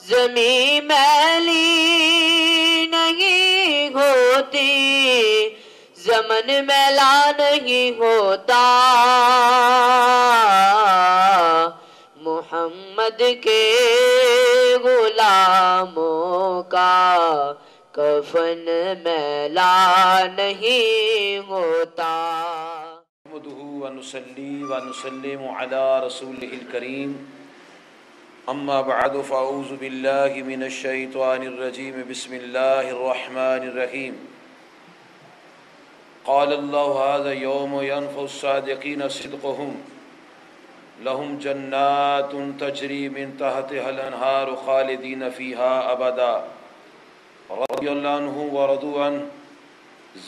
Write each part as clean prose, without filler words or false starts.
زمین میلی نہیں ہوتی، زمن میلا نہیں ہوتا، محمد کے غلاموں کا کفن میلا نہیں ہوتا۔ نحمده ونصلي ونسلم على رسوله الكريم اما بعد فاعوذ بالله من الشيطان الرجيم بسم الله الرحمن الرحيم قال الله هذا يوم ينفع الصادقين صدقهم لهم جنات تجري من تحتها الانهار خالدين فيها ابدا رضي الله عنهم ورضوا عنه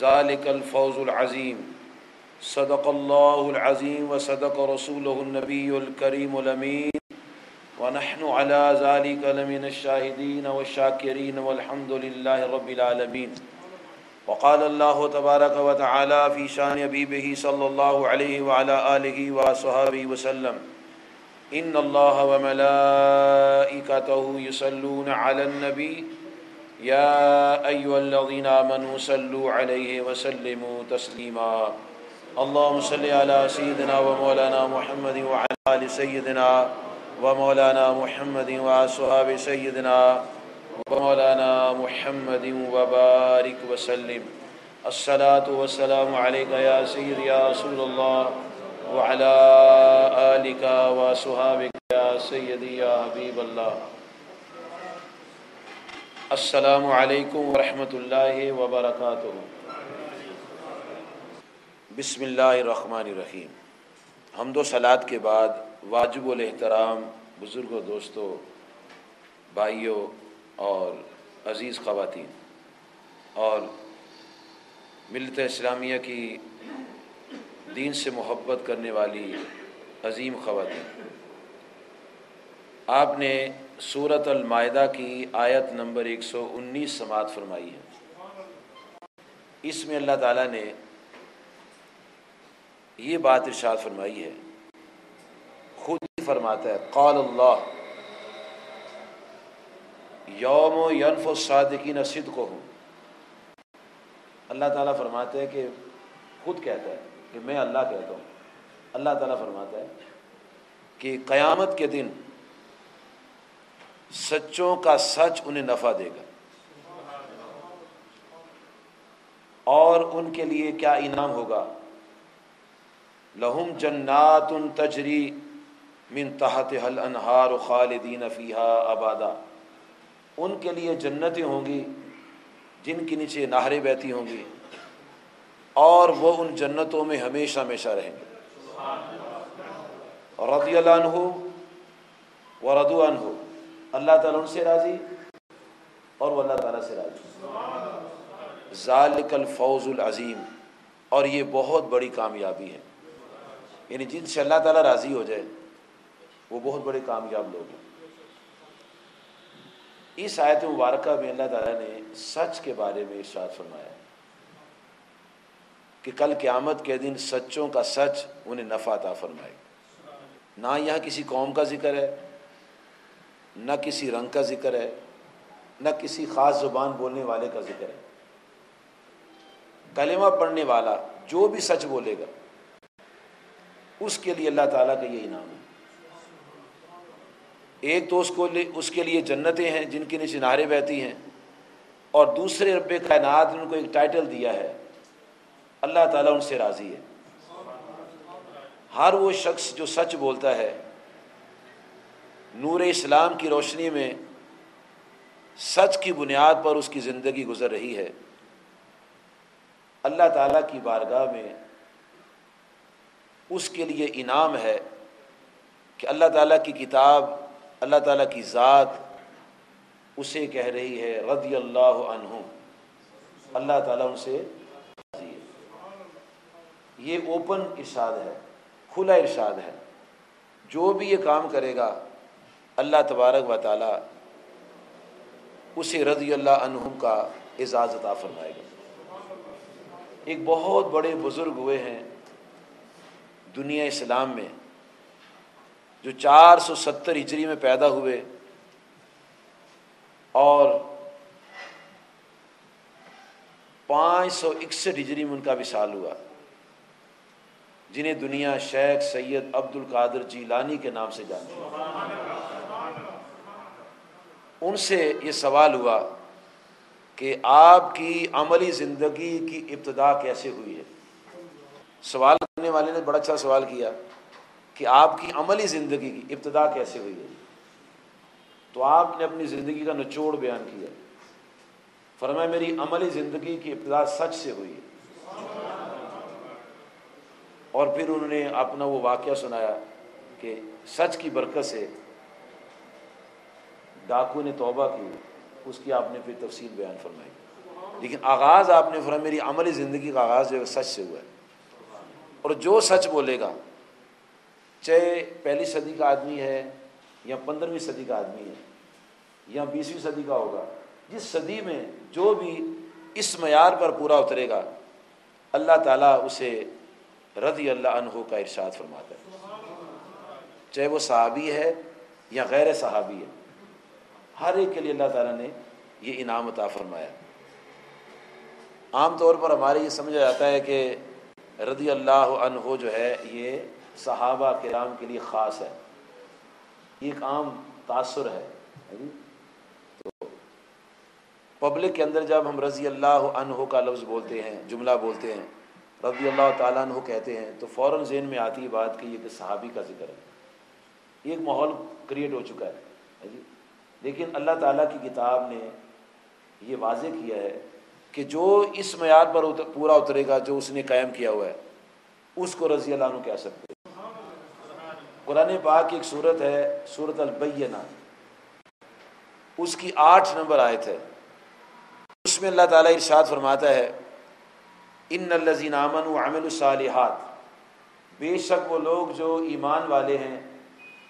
ذلك الفوز العظيم صدق الله العظيم وصدق رسوله النبي الكريم الأمين ونحن على ذلك لمن الشاهدين والشاكرين والحمد لله رب العالمين وقال الله تبارك وتعالى في شان حبيبه صلى الله عليه وعلى آله وصحبه وسلم إن الله وملائكته يصلون على النبي يا أيها الذين آمنوا صلوا عليه وسلموا تسليما اللهم صل على سيدنا ومولانا محمد وعلى آل سيدنا ومولانا محمد وأصحاب سيدنا ومولانا محمد وبارك وسلم الصلاة والسلام عليك يا سيدي يا رسول الله وعلى آلك وأصحابك يا سيدي يا حبيب الله السلام علیکم ورحمۃ اللہ وبرکاتہ۔ بسم اللہ الرحمن الرحیم۔ حمد و صلات کے بعد واجب الاحترام بزرگوں، دوستوں، بھائیوں اور عزیز خواتین اور ملت اسلامیہ کی دین سے محبت کرنے والی عظیم خواتین، آپ نے سورۃ المائدہ کی آیت نمبر 119 سماعت فرمائی ہے۔ اس میں اللہ تعالیٰ نے یہ بات ارشاد فرمائی ہے، خود ہی فرماتا ہے قال اللہ یوم ینفع الصادقین صدقہم۔ اللہ تعالیٰ فرماتا ہے کہ خود کہتا ہے کہ میں اللہ کہتا ہوں، اللہ تعالیٰ فرماتا ہے کہ قیامت کے دن سچوں کا سچ انہیں نفع دے گا، اور ان کے لیے کیا انعام ہوگا؟ لہم جنات تجری من تحتها الانہار خالدین فیہا ابدا۔ ان کے لیے جنتیں ہوں گی جن کے نیچے نہریں بہتی ہوں گی، اور وہ ان جنتوں میں ہمیشہ ہمیشہ رہیں گے۔ رضی اللہ عنہ ورضوا عنہ، اللہ تعالیٰ ان سے راضی اور وہ اللہ تعالیٰ سے راضی۔ ذالک الفوز العظیم، اور یہ بہت بڑی کامیابی ہے، یعنی جن سے اللہ تعالیٰ راضی ہو جائے وہ بہت بڑے کامیاب لوگ ہیں۔ اس آیت مبارکہ میں اللہ تعالیٰ نے سچ کے بارے میں ارشاد فرمایا کہ کل قیامت کے دن سچوں کا سچ انہیں نفع عطا فرمائے گا۔ نہ یہاں کسی قوم کا ذکر ہے، نہ کسی رنگ کا ذکر ہے، نہ کسی خاص زبان بولنے والے کا ذکر ہے۔ کلمہ پڑھنے والا جو بھی سچ بولے گا اس کے لیے اللہ تعالیٰ کا یہ انعام ہے۔ ایک تو اس کے لیے جنتیں ہیں جن کے نیچے نہریں بہتی ہیں، اور دوسرے رب کائنات نے ان کو ایک ٹائٹل دیا ہے، اللہ تعالیٰ ان سے راضی ہے۔ ہر وہ شخص جو سچ بولتا ہے، نور اسلام کی روشنی میں سچ کی بنیاد پر اس کی زندگی گزر رہی ہے، اللہ تعالیٰ کی بارگاہ میں اس کے لیے انعام ہے کہ اللہ تعالیٰ کی کتاب، اللہ تعالیٰ کی ذات اسے کہہ رہی ہے رضی اللہ عنہ، اللہ تعالیٰ ان سے راضی ہے۔ یہ اوپن ارشاد ہے، کھلا ارشاد ہے، جو بھی یہ کام کرے گا اللہ تبارک و تعالیٰ اسے رضی اللہ عنہم کا اعزاز عطا فرمائے گا۔ ایک بہت بڑے بزرگ ہوئے ہیں دنیا اسلام میں، جو 470 ہجری میں پیدا ہوئے اور 561 ہجری میں ان کا وصال ہوا، جنہیں دنیا شیخ سید عبد القادر جیلانی کے نام سے جانتی ہے۔ ان سے یہ سوال ہوا کہ آپ کی عملی زندگی کی ابتدا کیسے ہوئی ہے۔ سوال کرنے والے نے بڑا اچھا سوال کیا کہ آپ کی عملی زندگی کی ابتدا کیسے ہوئی ہے، تو آپ نے اپنی زندگی کا نچوڑ بیان کیا۔ فرمایا میری عملی زندگی کی ابتدا سچ سے ہوئی ہے، اور پھر انہوں نے اپنا وہ واقعہ سنایا کہ سچ کی برکت سے ڈاکو نے توبہ کی، اس کی آپ نے پھر تفصیل بیان فرمائی، لیکن آغاز آپ نے فرمایا میری عملی زندگی کا آغاز جو ہے سچ سے ہوا ہے۔ اور جو سچ بولے گا، چاہے پہلی صدی کا آدمی ہے یا 15ویں صدی کا آدمی ہے یا 20ویں صدی کا ہوگا، جس صدی میں جو بھی اس معیار پر پورا اترے گا، اللہ تعالیٰ اسے رضی اللہ عنہ کا ارشاد فرماتا ہے، چاہے وہ صحابی ہے یا غیر صحابی ہے، ہر ایک کے لیے اللہ تعالیٰ نے یہ انعام عطا فرمایا۔ عام طور پر ہمارے یہ سمجھا جاتا ہے کہ رضی اللہ عنہ جو ہے یہ صحابہ کرام کے لیے خاص ہے، یہ ایک عام تاثر ہے۔ تو پبلک کے اندر جب ہم رضی اللہ عنہ کا لفظ بولتے ہیں، جملہ بولتے ہیں، رضی اللہ تعالیٰ عنہ کہتے ہیں، تو فوراً ذہن میں آتی ہے بات کہ یہ کہ صحابی کا ذکر ہے، یہ ایک ماحول کریٹ ہو چکا ہے جی۔ لیکن اللہ تعالیٰ کی کتاب نے یہ واضح کیا ہے کہ جو اس معیار پر پورا اترے گا، جو اس نے قائم کیا ہوا ہے، اس کو رضی اللہ عنہ کہہ سکتے ہیں۔ قرآن پاک کی ایک سورت ہے سورۃ البینہ، اس کی 8 نمبر آیت ہے، اس میں اللہ تعالیٰ ارشاد فرماتا ہے ان الذین آمنوا وعملوا الصالحات، بے شک وہ لوگ جو ایمان والے ہیں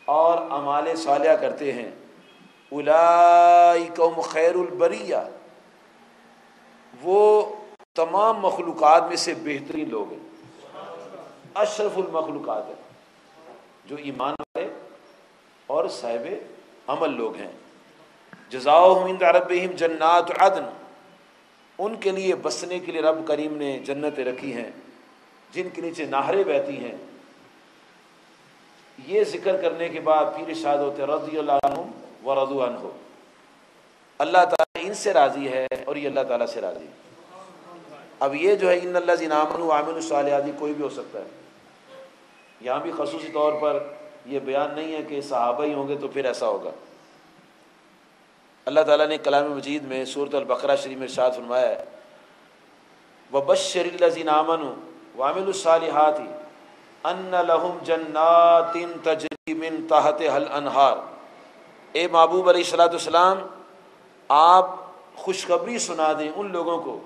اور اعمال صالحہ کرتے ہیں، اولئک هم خیر البریہ، وہ تمام مخلوقات میں سے بہترین لوگ ہیں، اشرف المخلوقات ہیں، جو ایمان والے اور صاحب عمل لوگ ہیں۔ جزاؤہم عند ربہم جنات عدن، ان کے لیے بسنے کے لیے رب کریم نے جنتیں رکھی ہیں جن کے نیچے نہریں بہتی ہیں۔ یہ ذکر کرنے کے بعد پھر ارشاد ہوتے رضی اللہ عنہم ورضوا عنہ، اللہ تعالیٰ ان سے راضی ہے اور یہ اللہ تعالیٰ سے راضی ہے۔ اب یہ جو ہے ان الذین آمنوا وعملوا الصالحات کوئی بھی ہو سکتا ہے، یہاں بھی خصوصی طور پر یہ بیان نہیں ہے کہ صحابہ ہی ہوں گے تو پھر ایسا ہوگا۔ اللہ تعالیٰ نے کلام مجید میں سورۃ البقرہ شریف میں ارشاد فرمایا ہے وَبَشِّرِ الَّذِينَ آمَنُوا وَعَمِلُوا الصَّالِحَاتِ أَنَّ لَهُمْ جَنَّاتٍ تَجْرِي مِن تَحْتِهَا الْأَنْهَارُ، اے محبوب علیہ الصلوٰۃ والسلام آپ خوشخبری سنا دیں ان لوگوں کو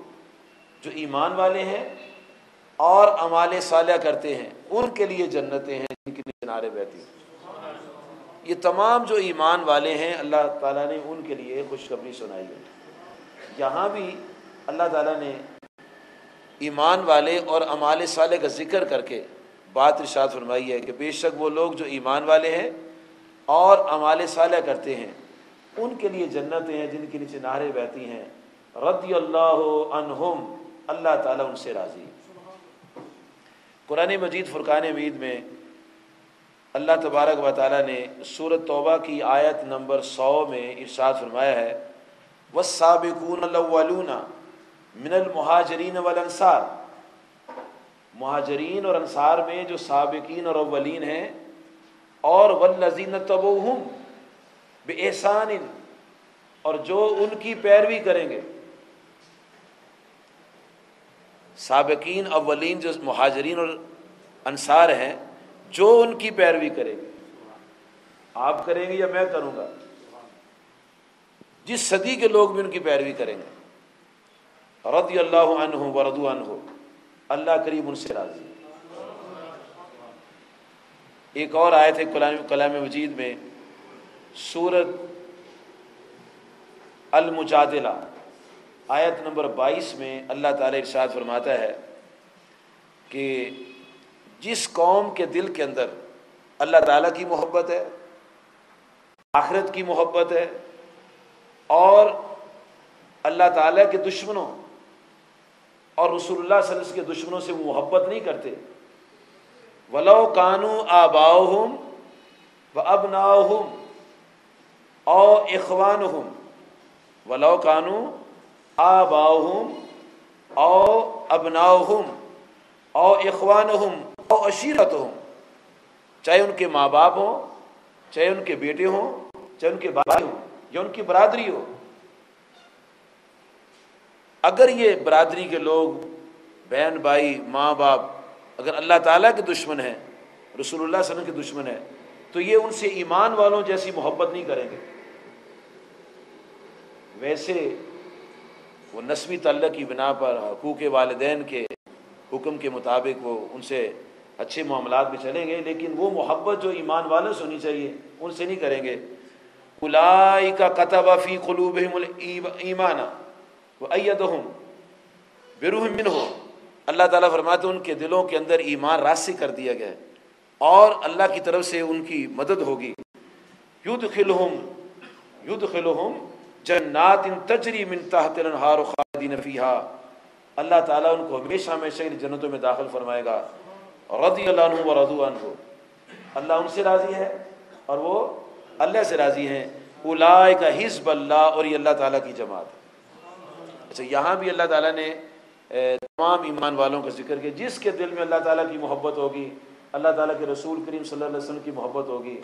جو ایمان والے ہیں اور اعمال صالحہ کرتے ہیں، ان کے لیے جنتیں ہیں جن کی کنارے بہتی ہیں۔ یہ تمام جو ایمان والے ہیں اللہ تعالیٰ نے ان کے لیے خوشخبری سنائی ہے۔ یہاں بھی اللہ تعالیٰ نے ایمان والے اور اعمال صالح کا ذکر کر کے بات ارشاد فرمائی ہے کہ بے شک وہ لوگ جو ایمان والے ہیں اور اعمال صالح کرتے ہیں ان کے لیے جنتیں ہیں جن کے نیچے نہریں بہتی ہیں، رضی اللہ عنہم، اللہ تعالیٰ ان سے راضی ہے۔ قرآن مجید فرقان حمید میں اللہ تبارک و تعالیٰ نے سورۃ توبہ کی آیت نمبر 100 میں ارشاد فرمایا ہے والسابقون الاولون من المہاجرین والانصار، مہاجرین اور انصار میں جو سابقین اور اولین ہیں، اور والذین تبعوہم بإحسان، اور جو ان کی پیروی کریں گے۔ سابقین اولین جو مہاجرین اور انصار ہیں، جو ان کی پیروی کریں گے، آپ کریں گے یا میں کروں گا، جس صدی کے لوگ بھی ان کی پیروی کریں گے، رضی اللہ عنہ ورضوا عنہ، اللہ کریم ان سے راضی ہے۔ ایک اور آیت ہے کلام مجید میں سورۃ المجادلہ آیت نمبر 22 میں اللہ تعالیٰ ارشاد فرماتا ہے کہ جس قوم کے دل کے اندر اللہ تعالیٰ کی محبت ہے، آخرت کی محبت ہے اور اللہ تعالیٰ کے دشمنوں اور رسول اللہ صلی اللہ علیہ وسلم کے دشمنوں سے وہ محبت نہیں کرتے. وَلَوْ كَانُوا آبَاؤُهُمْ وَأَبْنَاؤُهُمْ أَوْ إِخْوَانُهُمْ وَلَوْ كَانُوا آبَاؤُهُمْ أَوْ أَبْنَاؤُهُمْ أَوْ إِخْوَانُهُمْ أَوْ عَشِيرَتُهُمْ، چاہے ان کے ماں باپ ہوں، چاہے ان کے بیٹے ہوں، چاہے ان کے بھائی ہوں یا ان کی برادری ہو. اگر یہ برادری کے لوگ، بہن بھائی، ماں باپ، اگر اللہ تعالیٰ کے دشمن ہیں، رسول اللہ صلی اللہ علیہ وسلم کے دشمن ہیں، تو یہ ان سے ایمان والوں جیسی محبت نہیں کریں گے. ویسے وہ نسبی تعلق کی بنا پر حقوق والدین کے حکم کے مطابق وہ ان سے اچھے معاملات میں چلیں گے، لیکن وہ محبت جو ایمان والوں سے ہونی چاہیے ان سے نہیں کریں گے. اولئک کتب فی قلوبہم الایمان وایدہم بروح منہ، اللہ تعالیٰ فرماتے ہیں ان کے دلوں کے اندر ایمان راسخ کر دیا گیا ہے اور اللہ کی طرف سے ان کی مدد ہوگی. یدخلہم جنات تجری من تحت الانہار خالدین فیہا، اللہ تعالیٰ ان کو ہمیشہ ہمیشہ جنتوں میں داخل فرمائے گا. رضی اللہ عنہ ورضوا عنہ، اللہ ان سے راضی ہے اور وہ اللہ سے راضی ہیں. اولئک حزب اللہ، اور یہ اللہ تعالیٰ کی جماعت ہے. اچھا، یہاں بھی اللہ تعالیٰ نے تمام ایمان والوں کا ذکر کیا. جس کے دل میں اللہ تعالیٰ کی محبت ہوگی، اللہ تعالیٰ کے رسول کریم صلی اللہ علیہ وسلم کی محبت ہوگی،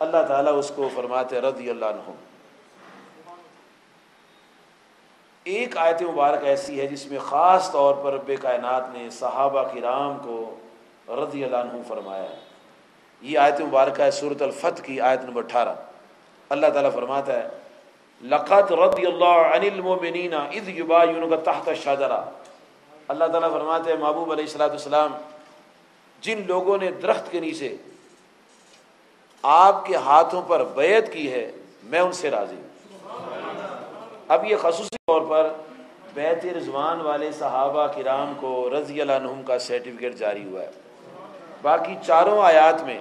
اللہ تعالیٰ اس کو فرماتے رضی اللہ عنہ. ایک آیت مبارک ایسی ہے جس میں خاص طور پر رب کائنات نے صحابہ کرام کو رضی اللہ عنہ فرمایا ہے. یہ آیت مبارکہ ہے سورۃ الفتح کی آیت نمبر 18. اللہ تعالیٰ فرماتا ہے لَقَدْ رَضِيَ اللَّهُ عَنِ الْمُؤْمِنِينَ إِذْ يُبَايِعُونَكَ تَحْتَ الشَّجَرَةِ، اللہ تعالیٰ فرماتے ہیں محبوب علیہ السلام، جن لوگوں نے درخت کے نیچے آپ کے ہاتھوں پر بیعت کی ہے میں ان سے راضی ہوں. اب یہ خصوصی طور پر بیعت رضوان والے صحابہ کرام کو رضی اللہ عنہم کا سرٹیفکیٹ جاری ہوا ہے. باقی چاروں آیات میں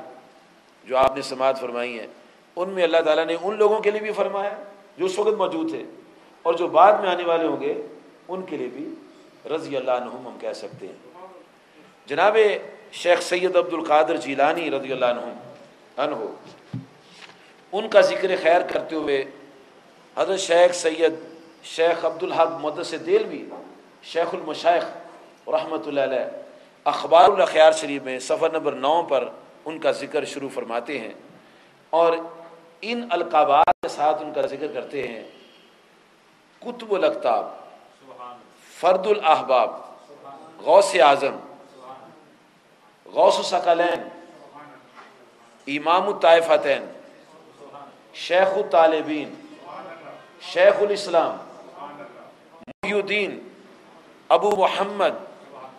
جو آپ نے سماعت فرمائی ہیں ان میں اللہ تعالیٰ نے ان لوگوں کے لیے بھی فرمایا جو اس وقت موجود تھے اور جو بعد میں آنے والے ہوں گے ان کے لیے بھی رضی اللہ عنہم ہم کہہ سکتے ہیں. جناب شیخ سید عبد القادر جیلانی رضی اللہ عنہ ان کا ذکر خیر کرتے ہوئے حضرت شیخ عبد الحق محدث دہلوی شیخ المشائخ رحمۃ اللہ علیہ اخبار الاخیار شریف میں صفحہ نمبر 9 پر ان کا ذکر شروع فرماتے ہیں اور ان القابات کے ساتھ ان کا ذکر کرتے ہیں. قطب الاقطاب، فرد الاحباب، غوث اعظم، غوث الثقلین، امام الطائفتین، شیخ الطالبین، شیخ الاسلام، محی الدین ابو محمد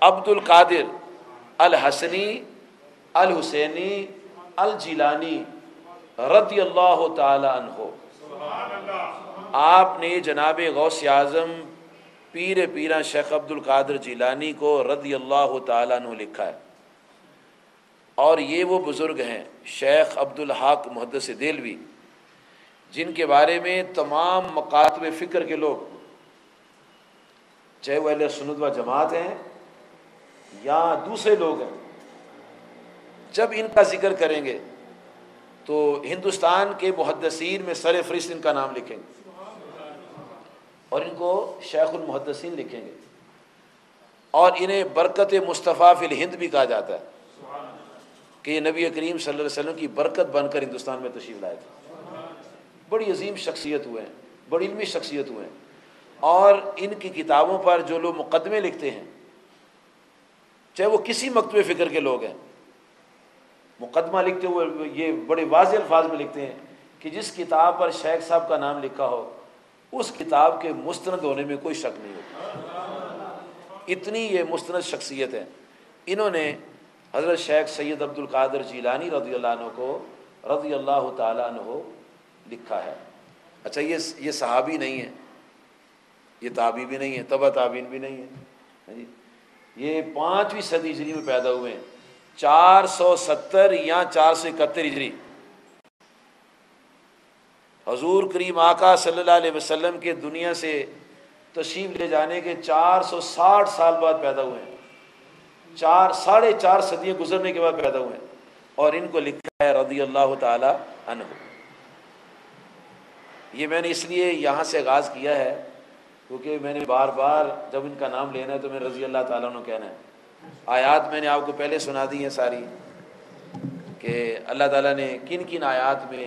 عبد القادر الحسنی الحسینی الجیلانی رضی اللہ تعالی عنہ. آپ نے جناب غوث اعظم پیر پیران شیخ عبد القادر جیلانی کو رضی اللہ تعالی عنہ لکھا ہے اور یہ وہ بزرگ ہیں شیخ عبد الحق محدث دہلوی جن کے بارے میں تمام مکاتب فکر کے لوگ، چاہے وہ اہل سنت و جماعت ہیں یا دوسرے لوگ ہیں، جب ان کا ذکر کریں گے تو ہندوستان کے محدثین میں سر فہرست ان کا نام لکھیں گے اور ان کو شیخ المحدثین لکھیں گے اور انہیں برکت مصطفیٰ فی الہند بھی کہا جاتا ہے کہ یہ نبی کریم صلی اللہ علیہ وسلم کی برکت بن کر ہندوستان میں تشریف لائے تھے. بڑی عظیم شخصیت ہوئے ہیں، بڑی علمی شخصیت ہوئے ہیں اور ان کی کتابوں پر جو لوگ مقدمے لکھتے ہیں، چاہے وہ کسی مکتبہ فکر کے لوگ ہیں، مقدمہ لکھتے ہوئے یہ بڑے واضح الفاظ میں لکھتے ہیں کہ جس کتاب پر شیخ صاحب کا نام لکھا ہو اس کتاب کے مستند ہونے میں کوئی شک نہیں ہوتا. اتنی یہ مستند شخصیت ہے. انہوں نے حضرت شیخ سید عبد القادر جیلانی رضی اللہ عنہ کو رضی اللہ تعالی عنہ لکھا ہے. اچھا، یہ صحابی نہیں ہے، یہ تابعی بھی نہیں ہے، تبع تابعین بھی نہیں ہے، یہ 5ویں صدی ہجری میں پیدا ہوئے ہیں، 470 یا 471 ہجری. حضور کریم آقا صلی اللہ علیہ وسلم کے دنیا سے تشریف لے جانے کے 460 سال بعد پیدا ہوئے ہیں، 4.5 صدیاں گزرنے کے بعد پیدا ہوئے ہیں، اور ان کو لکھا ہے رضی اللہ تعالی عنہ۔ یہ میں نے اس لیے یہاں سے آغاز کیا ہے کیونکہ میں نے بار بار جب ان کا نام لینا ہے تو میں رضی اللہ تعالیٰ عنہ کہنا ہے۔ آیات میں نے آپ کو پہلے سنا دی ہیں ساری، کہ اللہ تعالیٰ نے کن کن آیات میں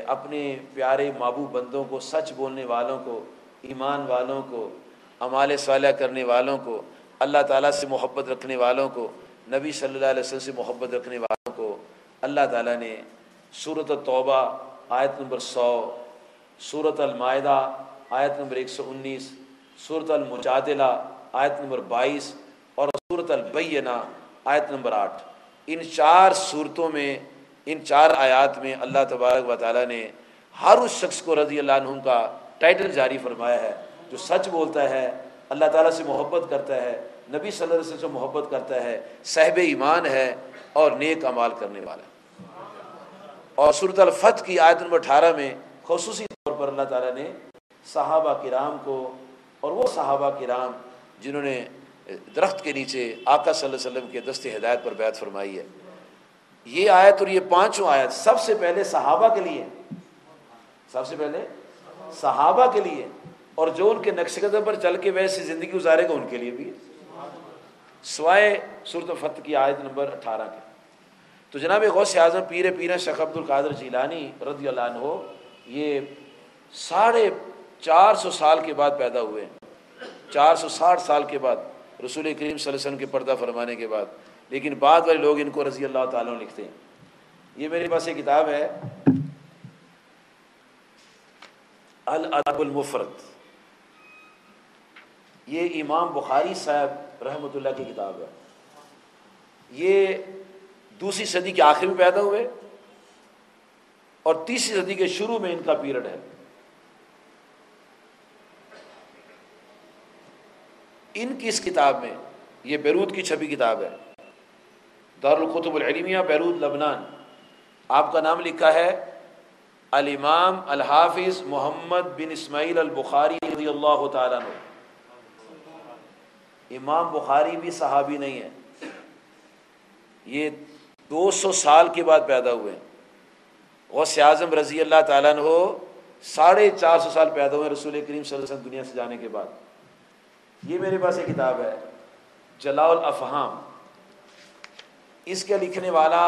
اپنے پیارے محبوب بندوں کو، سچ بولنے والوں کو، ایمان والوں کو، اعمال صالحہ کرنے والوں کو، اللہ تعالیٰ سے محبت رکھنے والوں کو، نبی صلی اللہ علیہ وسلم سے محبت رکھنے والوں کو اللہ تعالیٰ نے سورۃ التوبہ آیت نمبر 100، سورۃ المائدہ آیت نمبر 119، سورۃ المجادلہ آیت نمبر 22 اور سورۃ البینہ آیت نمبر 8، ان 4 صورتوں میں، ان 4 آیات میں اللہ تبارک و تعالیٰ نے ہر اس شخص کو رضی اللہ عنہ کا ٹائٹل جاری فرمایا ہے جو سچ بولتا ہے، اللہ تعالیٰ سے محبت کرتا ہے، نبی صلی اللہ علیہ وسلم سے محبت کرتا ہے، صاحب ایمان ہے اور نیک اعمال کرنے والا ہے۔ اور سورۃ الفتح کی آیت نمبر 18 میں خصوصی طور پر اللہ تعالیٰ نے صحابہ کرام کو، اور وہ صحابہ کرام جنہوں نے درخت کے نیچے آقا صلی اللہ علیہ وسلم کے دست ہدایت پر بیعت فرمائی ہے، یہ آیت اور یہ 5 آیت سب سے پہلے صحابہ کے لیے، سب سے پہلے صحابہ کے لیے، اور جو ان کے نقش قدم پر چل کے ویسے زندگی گزارے گا ان کے لیے بھی ہے، سوائے سورۃ الفتح کی آیت نمبر 18 کے۔ تو جناب غوث اعظم پیر پیرا شیخ عبد القادر جیلانی رضی اللہ عنہ یہ 450 سال کے بعد پیدا ہوئے ہیں، 460 سال کے بعد رسول کریم صلی اللہ علیہ وسلم کے پردہ فرمانے کے بعد، لیکن بعد والے لوگ ان کو رضی اللہ تعالیٰ عنہ لکھتے ہیں۔ یہ میرے پاس ایک کتاب ہے الادب المفرد، یہ امام بخاری صاحب رحمۃ اللہ کی کتاب ہے، یہ 2 صدی کے آخر میں پیدا ہوئے اور 3 صدی کے شروع میں ان کا پیریڈ ہے۔ ان کی اس کتاب میں، یہ بیروت کی چھپی کتاب ہے، دارالکتب العلمیہ بیروت لبنان، آپ کا نام لکھا ہے الامام الحافظ محمد بن اسماعیل البخاری رضی اللہ تعالیٰ عنہ۔ امام بخاری بھی صحابی نہیں ہے، یہ 200 سال کے بعد پیدا ہوئے ہیں۔ غوث اعظم رضی اللہ تعالیٰ عنہ 450 سال پیدا ہوئے رسول کریم صلی اللہ علیہ وسلم دنیا سے جانے کے بعد۔ یہ میرے پاس ایک کتاب ہے جلاء الافہام، اس کے لکھنے والا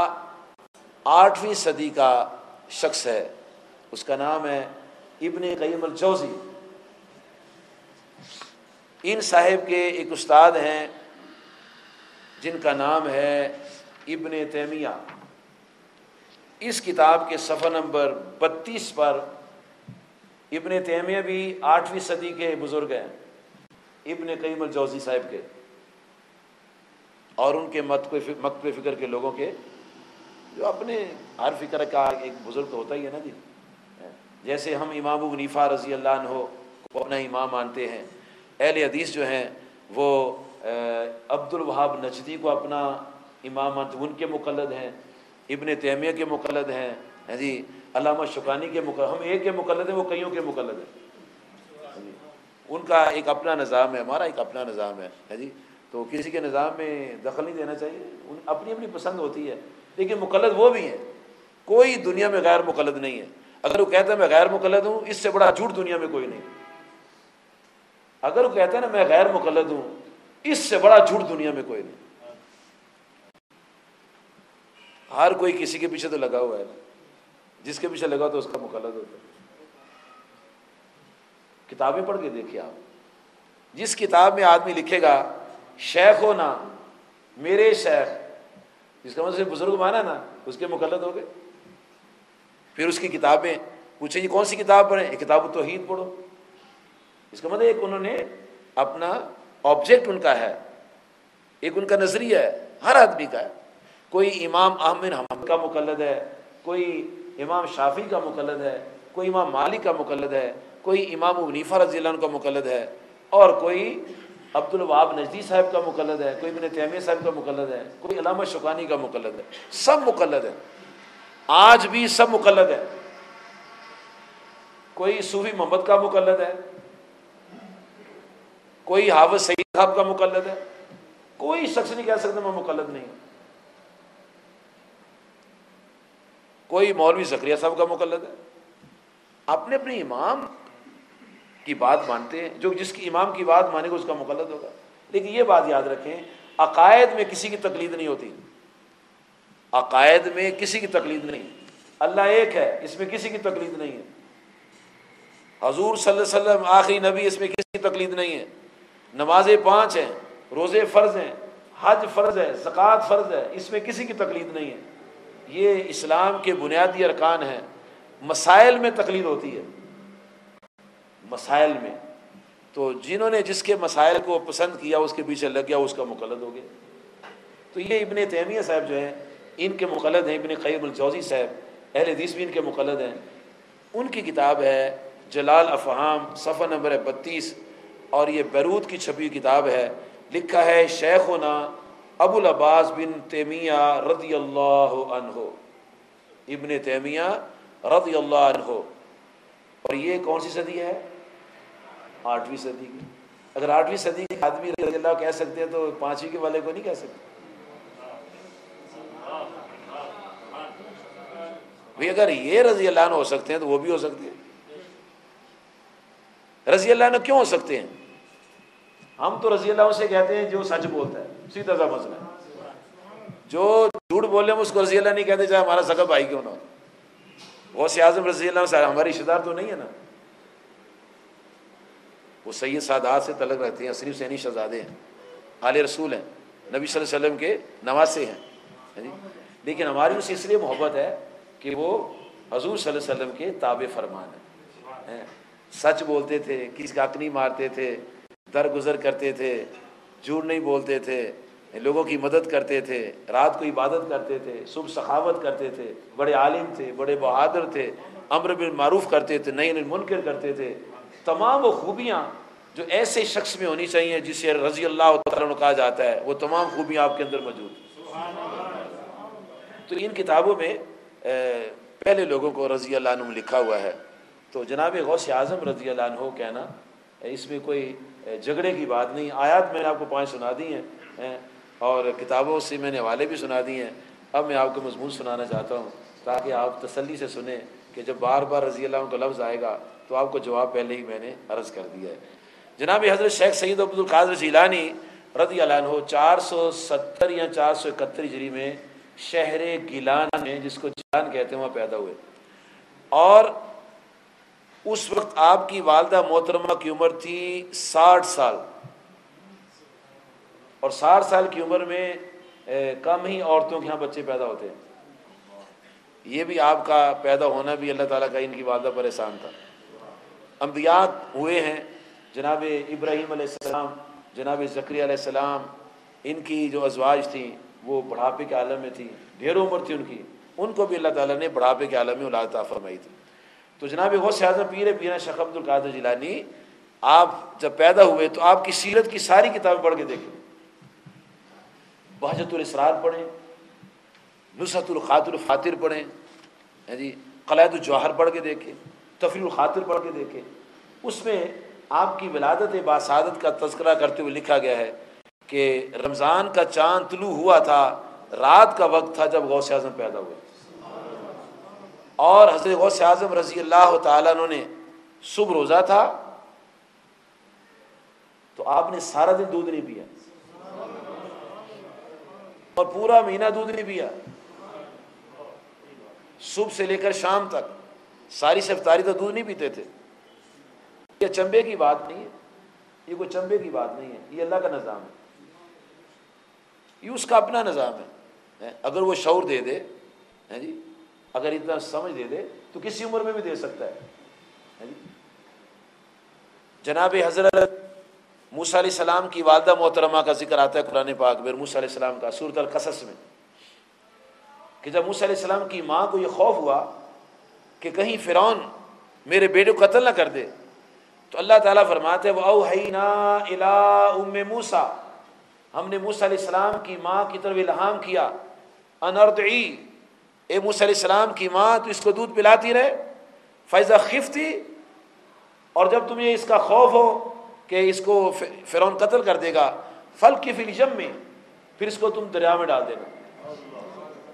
8ویں صدی کا شخص ہے، اس کا نام ہے ابن قیم الجوزی۔ ان صاحب کے ایک استاد ہیں جن کا نام ہے ابن تیمیہ۔ اس کتاب کے صفحہ نمبر 32 پر ابن تیمیہ بھی 8ویں صدی کے بزرگ ہیں، ابن قیم الجوزی صاحب کے، اور ان کے مکتب فکر کے لوگوں کے، جو اپنے ہر فکر کا ایک بزرگ تو ہوتا ہی ہے نا جی۔ جیسے ہم امام ابو حنیفہ رضی اللہ عنہ کو اپنا امام مانتے ہیں، اہل حدیث جو ہیں وہ عبد الوہاب نجدی کو اپنا امام مانتے ہیں، ان کے مقلد ہیں، ابن تیمیہ کے مقلد ہیں جی، علامہ شوکانی کے مقلد، ہم ایک کے مقلد ہیں، وہ کئیوں کے مقلد ہیں۔ ان کا ایک اپنا نظام ہے، ہمارا ایک اپنا نظام ہے جی، تو کسی کے نظام میں دخل نہیں دینا چاہیے، اپنی اپنی پسند ہوتی ہے، لیکن مقلد وہ بھی ہیں، کوئی دنیا میں غیر مقلد نہیں ہے۔ اگر وہ کہتا ہے میں غیر مقلد ہوں، اس سے بڑا جھوٹ دنیا میں کوئی نہیں۔ اگر وہ کہتا ہے نا میں غیر مقلد ہوں، اس سے بڑا جھوٹ دنیا میں کوئی نہیں۔ ہر کوئی کسی کے پیچھے تو لگا ہوا ہے نا، جس کے پیچھے لگا تو اس کا مقلد ہوتا ہے۔ کتابیں پڑھ کے دیکھیے آپ، جس کتاب میں آدمی لکھے گا شیخ ہو نا میرے شیخ، جس کا مطلب بزرگ مانا نا، اس کے مقلد ہو گئے۔ پھر اس کی کتابیں پوچھے جی کون سی کتاب پڑھیں، ایک کتاب التوحید پڑھو، اس کا مطلب ایک انہوں نے اپنا آبجیکٹ ان کا ہے، ایک ان کا نظریہ ہے، ہر آدمی کا ہے۔ کوئی امام احمد حنبل کا مقلد ہے، کوئی امام شافعی کا مقلد ہے، کوئی امام مالک کا مقلد ہے، کوئی امام ابو حنیفہ رضی اللہ عنہ کا مقلد ہے، اور کوئی عبد الوہاب نجدی صاحب کا مقلد ہے، کوئی ابن تیمیہ صاحب کا مقلد ہے، کوئی علامہ شوکانی کا مقلد ہے، سب مقلد ہے، آج بھی سب مقلد ہے۔ کوئی صوفی محمد کا مقلد ہے، کوئی حافظ سعید صاحب کا مقلد ہے، کوئی شخص نہیں کہہ سکتا میں مقلد نہیں ہوں. کوئی مولوی زکریا صاحب کا مقلد ہے. اپنے اپنے امام کی بات مانتے ہیں، جو جس کی امام کی بات مانے گا اس کا مقلد ہوگا. لیکن یہ بات یاد رکھیں، عقائد میں کسی کی تقلید نہیں ہوتی. عقائد میں کسی کی تقلید نہیں. اللہ ایک ہے، اس میں کسی کی تقلید نہیں ہے. حضور صلی اللہ علیہ وسلم آخری نبی، اس میں کسی کی تقلید نہیں ہے. نمازیں 5 ہیں، روزے فرض ہیں، حج فرض ہے، زکوٰۃ فرض ہے، اس میں کسی کی تقلید نہیں ہے. یہ اسلام کے بنیادی ارکان ہیں. مسائل میں تقلید ہوتی ہے، مسائل میں. تو جنہوں نے جس کے مسائل کو پسند کیا اس کے پیچھے لگ گیا، اس کا مقلد ہو گیا. تو یہ ابن تیمیہ صاحب جو ہیں ان کے مقلد ہیں. ابن قیم الجوزی صاحب اہل حدیث بھی ان کے مقلد ہیں. ان کی کتاب ہے جلال افہام، صفحہ نمبر 32، اور یہ بیروت کی چھپی کتاب ہے. لکھا ہے شیخنا ابو العباس بن تیمیہ رضی اللہ عنہ، ابن تیمیہ رضی اللہ عنہ. اور یہ کون سی صدی ہے؟ 8ویں صدی کی. اگر 8ویں صدی کے آدمی رضی اللہ کہہ سکتے ہیں تو 5ویں کے والے کو نہیں کہہ سکتے. بھی اگر یہ رضی اللہ عنہ ہو سکتے ہیں تو وہ بھی ہو سکتے ہیں. رضی اللہ عنہ کیوں ہو سکتے ہیں؟ ہم تو رضی اللہ عنہ سے کہتے ہیں جو سچ بولتا ہے، سیدھا سا مسئلہ ہے. جو جھوٹ بولے ہم اس کو رضی اللہ نہیں کہتے، چاہے ہمارا سگا بھائی کیوں نہ ہو. غوث اعظم رضی اللہ عنہ ہماری رشتہ دار تو نہیں ہے نا، وہ سید سادات سے تعلق رہتے ہیں، اصلی حسینی شہزادے ہیں، آل رسول ہیں، نبی صلی اللہ علیہ وسلم کے نواسے ہیں. لیکن ہماری اس سے اس لیے محبت ہے کہ وہ حضور صلی اللہ علیہ وسلم کے تابع فرمان ہیں. سچ بولتے تھے، کسی کا حق نہیں مارتے تھے، درگزر کرتے تھے، جھوٹ نہیں بولتے تھے، لوگوں کی مدد کرتے تھے، رات کو عبادت کرتے تھے، صبح سخاوت کرتے تھے، بڑے عالم تھے، بڑے بہادر تھے، امر بالمعروف کرتے تھے، نہی عن المنکر کرتے تھے. تمام وہ خوبیاں جو ایسے شخص میں ہونی چاہیے جسے رضی اللہ تعالیٰ عنہ کہا جاتا ہے، وہ تمام خوبیاں آپ کے اندر موجود ہیں. تو ان کتابوں میں پہلے لوگوں کو رضی اللہ عنہ لکھا ہوا ہے. تو جناب غوث اعظم رضی اللہ عنہ کہنا، اس میں کوئی جھگڑے کی بات نہیں. آیات میں نے آپ کو 5 سنا دی ہیں اور کتابوں سے میں نے حوالے بھی سنا دیے ہیں. اب میں آپ کو مضمون سنانا چاہتا ہوں تاکہ آپ تسلی سے سنیں کہ جب بار بار رضی اللہ عنہ کا لفظ آئے گا تو آپ کو جواب پہلے ہی میں نے عرض کر دیا ہے. جناب حضرت شیخ سید عبد القادر جیلانی رضی اللہ عنہ 470 یا 471 ہجری میں شہر گیلان میں، جس کو جیلان کہتے ہیں، وہاں پیدا ہوئے. اور اس وقت آپ کی والدہ محترمہ کی عمر تھی 60 سال، اور 60 سال کی عمر میں کم ہی عورتوں کے ہاں بچے پیدا ہوتے ہیں. یہ بھی آپ کا پیدا ہونا بھی اللہ تعالیٰ کا ان کی والدہ پر احسان تھا. انبیاء ہوئے ہیں، جناب ابراہیم علیہ السلام، جناب زکریا علیہ السلام، ان کی جو ازواج تھیں وہ بڑھاپے کے عالم میں تھی، ڈھیر عمر تھی ان کی، ان کو بھی اللہ تعالیٰ نے بڑھاپے کے عالم میں اولاد عطا فرمائی تھی. تو جناب غوث اعظم پیر پیرا شیخ عبد القادر جیلانی، آپ جب پیدا ہوئے تو آپ کی سیرت کی ساری کتابیں پڑھ کے دیکھیں. بہجت الاسرار پڑھیں، نصرت الخاطر الفاتر پڑھیں، قلائد الجواہر پڑھ کے دیکھیں، تفریح الخاطر پڑھ کے دیکھیں. اس میں آپ کی ولادت باسعادت کا تذکرہ کرتے ہوئے لکھا گیا ہے کہ رمضان کا چاند طلوع ہوا تھا، رات کا وقت تھا جب غوث اعظم پیدا ہوئے. اور حضرت غوث اعظم رضی اللہ تعالیٰ عنہ نے صبح روزہ تھا تو آپ نے سارا دن دودھ نہیں پیا اور پورا مہینہ دودھ نہیں پیا. صبح سے لے کر شام تک ساری سے افطاری تک دودھ نہیں پیتے تھے. یہ چمبے کی بات نہیں ہے، یہ کوئی چمبے کی بات نہیں ہے، یہ اللہ کا نظام ہے، یہ اس کا اپنا نظام ہے. اگر وہ شعور دے دے، اگر اتنا سمجھ دے دے تو کسی عمر میں بھی دے سکتا ہے. جناب حضرت موسیٰ علیہ السلام کی والدہ محترمہ کا ذکر آتا ہے قرآن پاک میں، موسیٰ علیہ السلام کا سورۃ القصص میں، کہ جب موسیٰ علیہ السلام کی ماں کو یہ خوف ہوا کہ کہیں فرعون میرے بیٹے کو قتل نہ کر دے، تو اللہ تعالیٰ فرماتے ہیں وَأَوْحَيْنَا إِلَىٰ أُمِّ مُوسَىٰ، ہم نے موسیٰ علیہ السلام کی ماں کی طرف الہام کیا، أَنْ أَرْضِعِي، اے موسیٰ علیہ السلام کی ماں تو اس کو دودھ پلاتی رہے، فَإِذَا خِفْتِ اور جب تمہیں اس کا خوف ہو کہ اس کو فرعون قتل کر دے گا، فلقی فی الیم میں، پھر اس کو تم دریا میں ڈال دینا،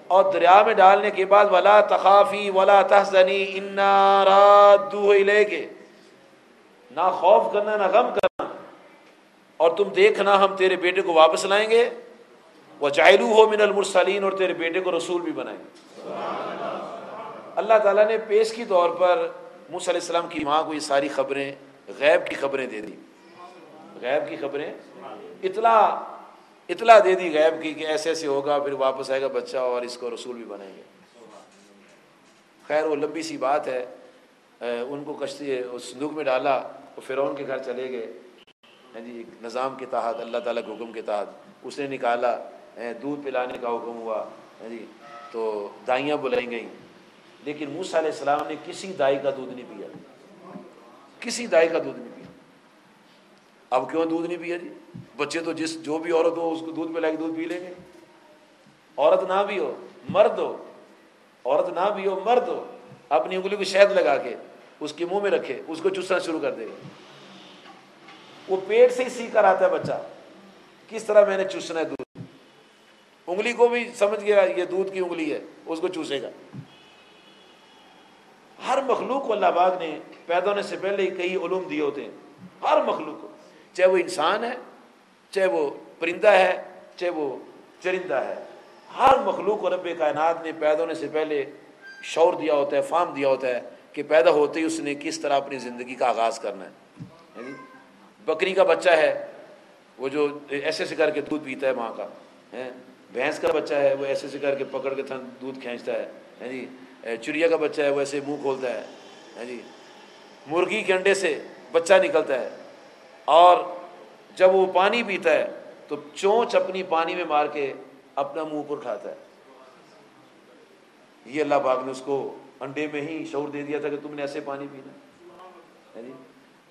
اور دریا میں ڈالنے کے بعد ولا تخافی ولا تحزنی انا رادوہ الیک، نہ خوف کرنا نہ غم کرنا، اور تم دیکھنا ہم تیرے بیٹے کو واپس لائیں گے، وجعلوہ من المرسلین، اور تیرے بیٹے کو رسول بھی بنائیں گے۔ اللہ تعالیٰ نے پیش کی طور پر موسیٰ علیہ السلام کی ماں کو یہ ساری خبریں، غیب کی خبریں دے دی، غیب کی خبریں، اطلاع دے دی غیب کی کہ ایسے ایسے ہوگا، پھر واپس آئے گا بچہ اور اس کو رسول بھی بنائیں گے۔ خیر وہ لمبی سی بات ہے۔ ان کو کشتی اس صندوق میں ڈالا، وہ فرعون کے گھر چلے گئے، جی ایک نظام کے تحت، اللہ تعالیٰ کے حکم کے تحت اس نے نکالا، دودھ پلانے کا حکم ہوا، جی تو دائیاں بلائی گئیں، لیکن موسیٰ علیہ السلام نے کسی دائی کا دودھ نہیں پیا، کسی دائی کا دودھ نہیں پیا۔ اب کیوں دودھ نہیں پیا جی؟ بچے تو جو بھی عورت ہو اس کو دودھ پلا کے دودھ پی لیں گے، عورت نہ بھی ہو مرد ہو، عورت نہ بھی ہو مرد ہو، اپنی انگلی کو شہد لگا کے اس کے منہ میں رکھے، اس کو چوسنا شروع کر دے گا، وہ پیٹ سے ہی سیکھ کر آتا ہے بچہ کس طرح میں نے چوسنا ہے دودھ، انگلی کو بھی سمجھ گیا یہ دودھ کی انگلی ہے، اس کو چوسے گا۔ ہر مخلوق کو اللہ پاک نے پیدا ہونے سے پہلے ہی کئی علوم دیے ہوتے ہیں، ہر مخلوق کو، چاہے وہ انسان ہے، چاہے وہ پرندہ ہے، چاہے وہ چرندہ ہے، ہر مخلوق کو رب کائنات نے پیدا ہونے سے پہلے شعور دیا ہوتا ہے، فہم دیا ہوتا ہے کہ پیدا ہوتے ہی اس نے کس طرح اپنی زندگی کا آغاز کرنا ہے۔ بکری کا بچہ ہے وہ جو ایسے سے کر کے دودھ پیتا ہے ماں کا، بھینس کا بچہ ہے وہ ایسے سے کر کے پکڑ کے دودھ کھینچتا ہے، جی چڑیا کا بچہ ہے وہ ایسے منہ کھولتا ہے، جی مرغی کے انڈے سے بچہ نکلتا ہے، اور جب وہ پانی پیتا ہے تو چونچ اپنی پانی میں مار کے اپنا منہ پر کھاتا ہے۔ یہ اللہ پاک نے اس کو انڈے میں ہی شعور دے دیا تھا کہ تم نے ایسے پانی پینا، جی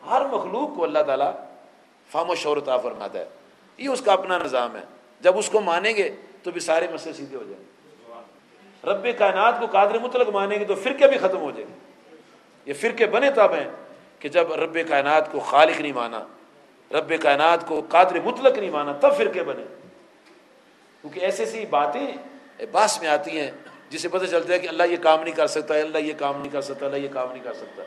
ہر مخلوق کو اللہ تعالیٰ فہم و شعور عطا فرماتا ہے، یہ اس کا اپنا نظام ہے۔ جب اس کو مانیں گے تو بھی سارے مسئلے سیدھے ہو جائیں گے۔ رب کائنات کو قادر مطلق مانیں گے تو فرقے بھی ختم ہو جائیں گے۔ یہ فرقے بنے تب ہیں کہ جب رب کائنات کو خالق نہیں مانا، رب کائنات کو قادر مطلق نہیں مانا، تب فرقے بنے، کیونکہ ایسی ایسی باتیں بحث میں آتی ہیں جسے پتہ چلتا ہے کہ اللہ یہ کام نہیں کر سکتا، اللہ یہ کام نہیں کر سکتا، اللہ یہ کام نہیں کر سکتا۔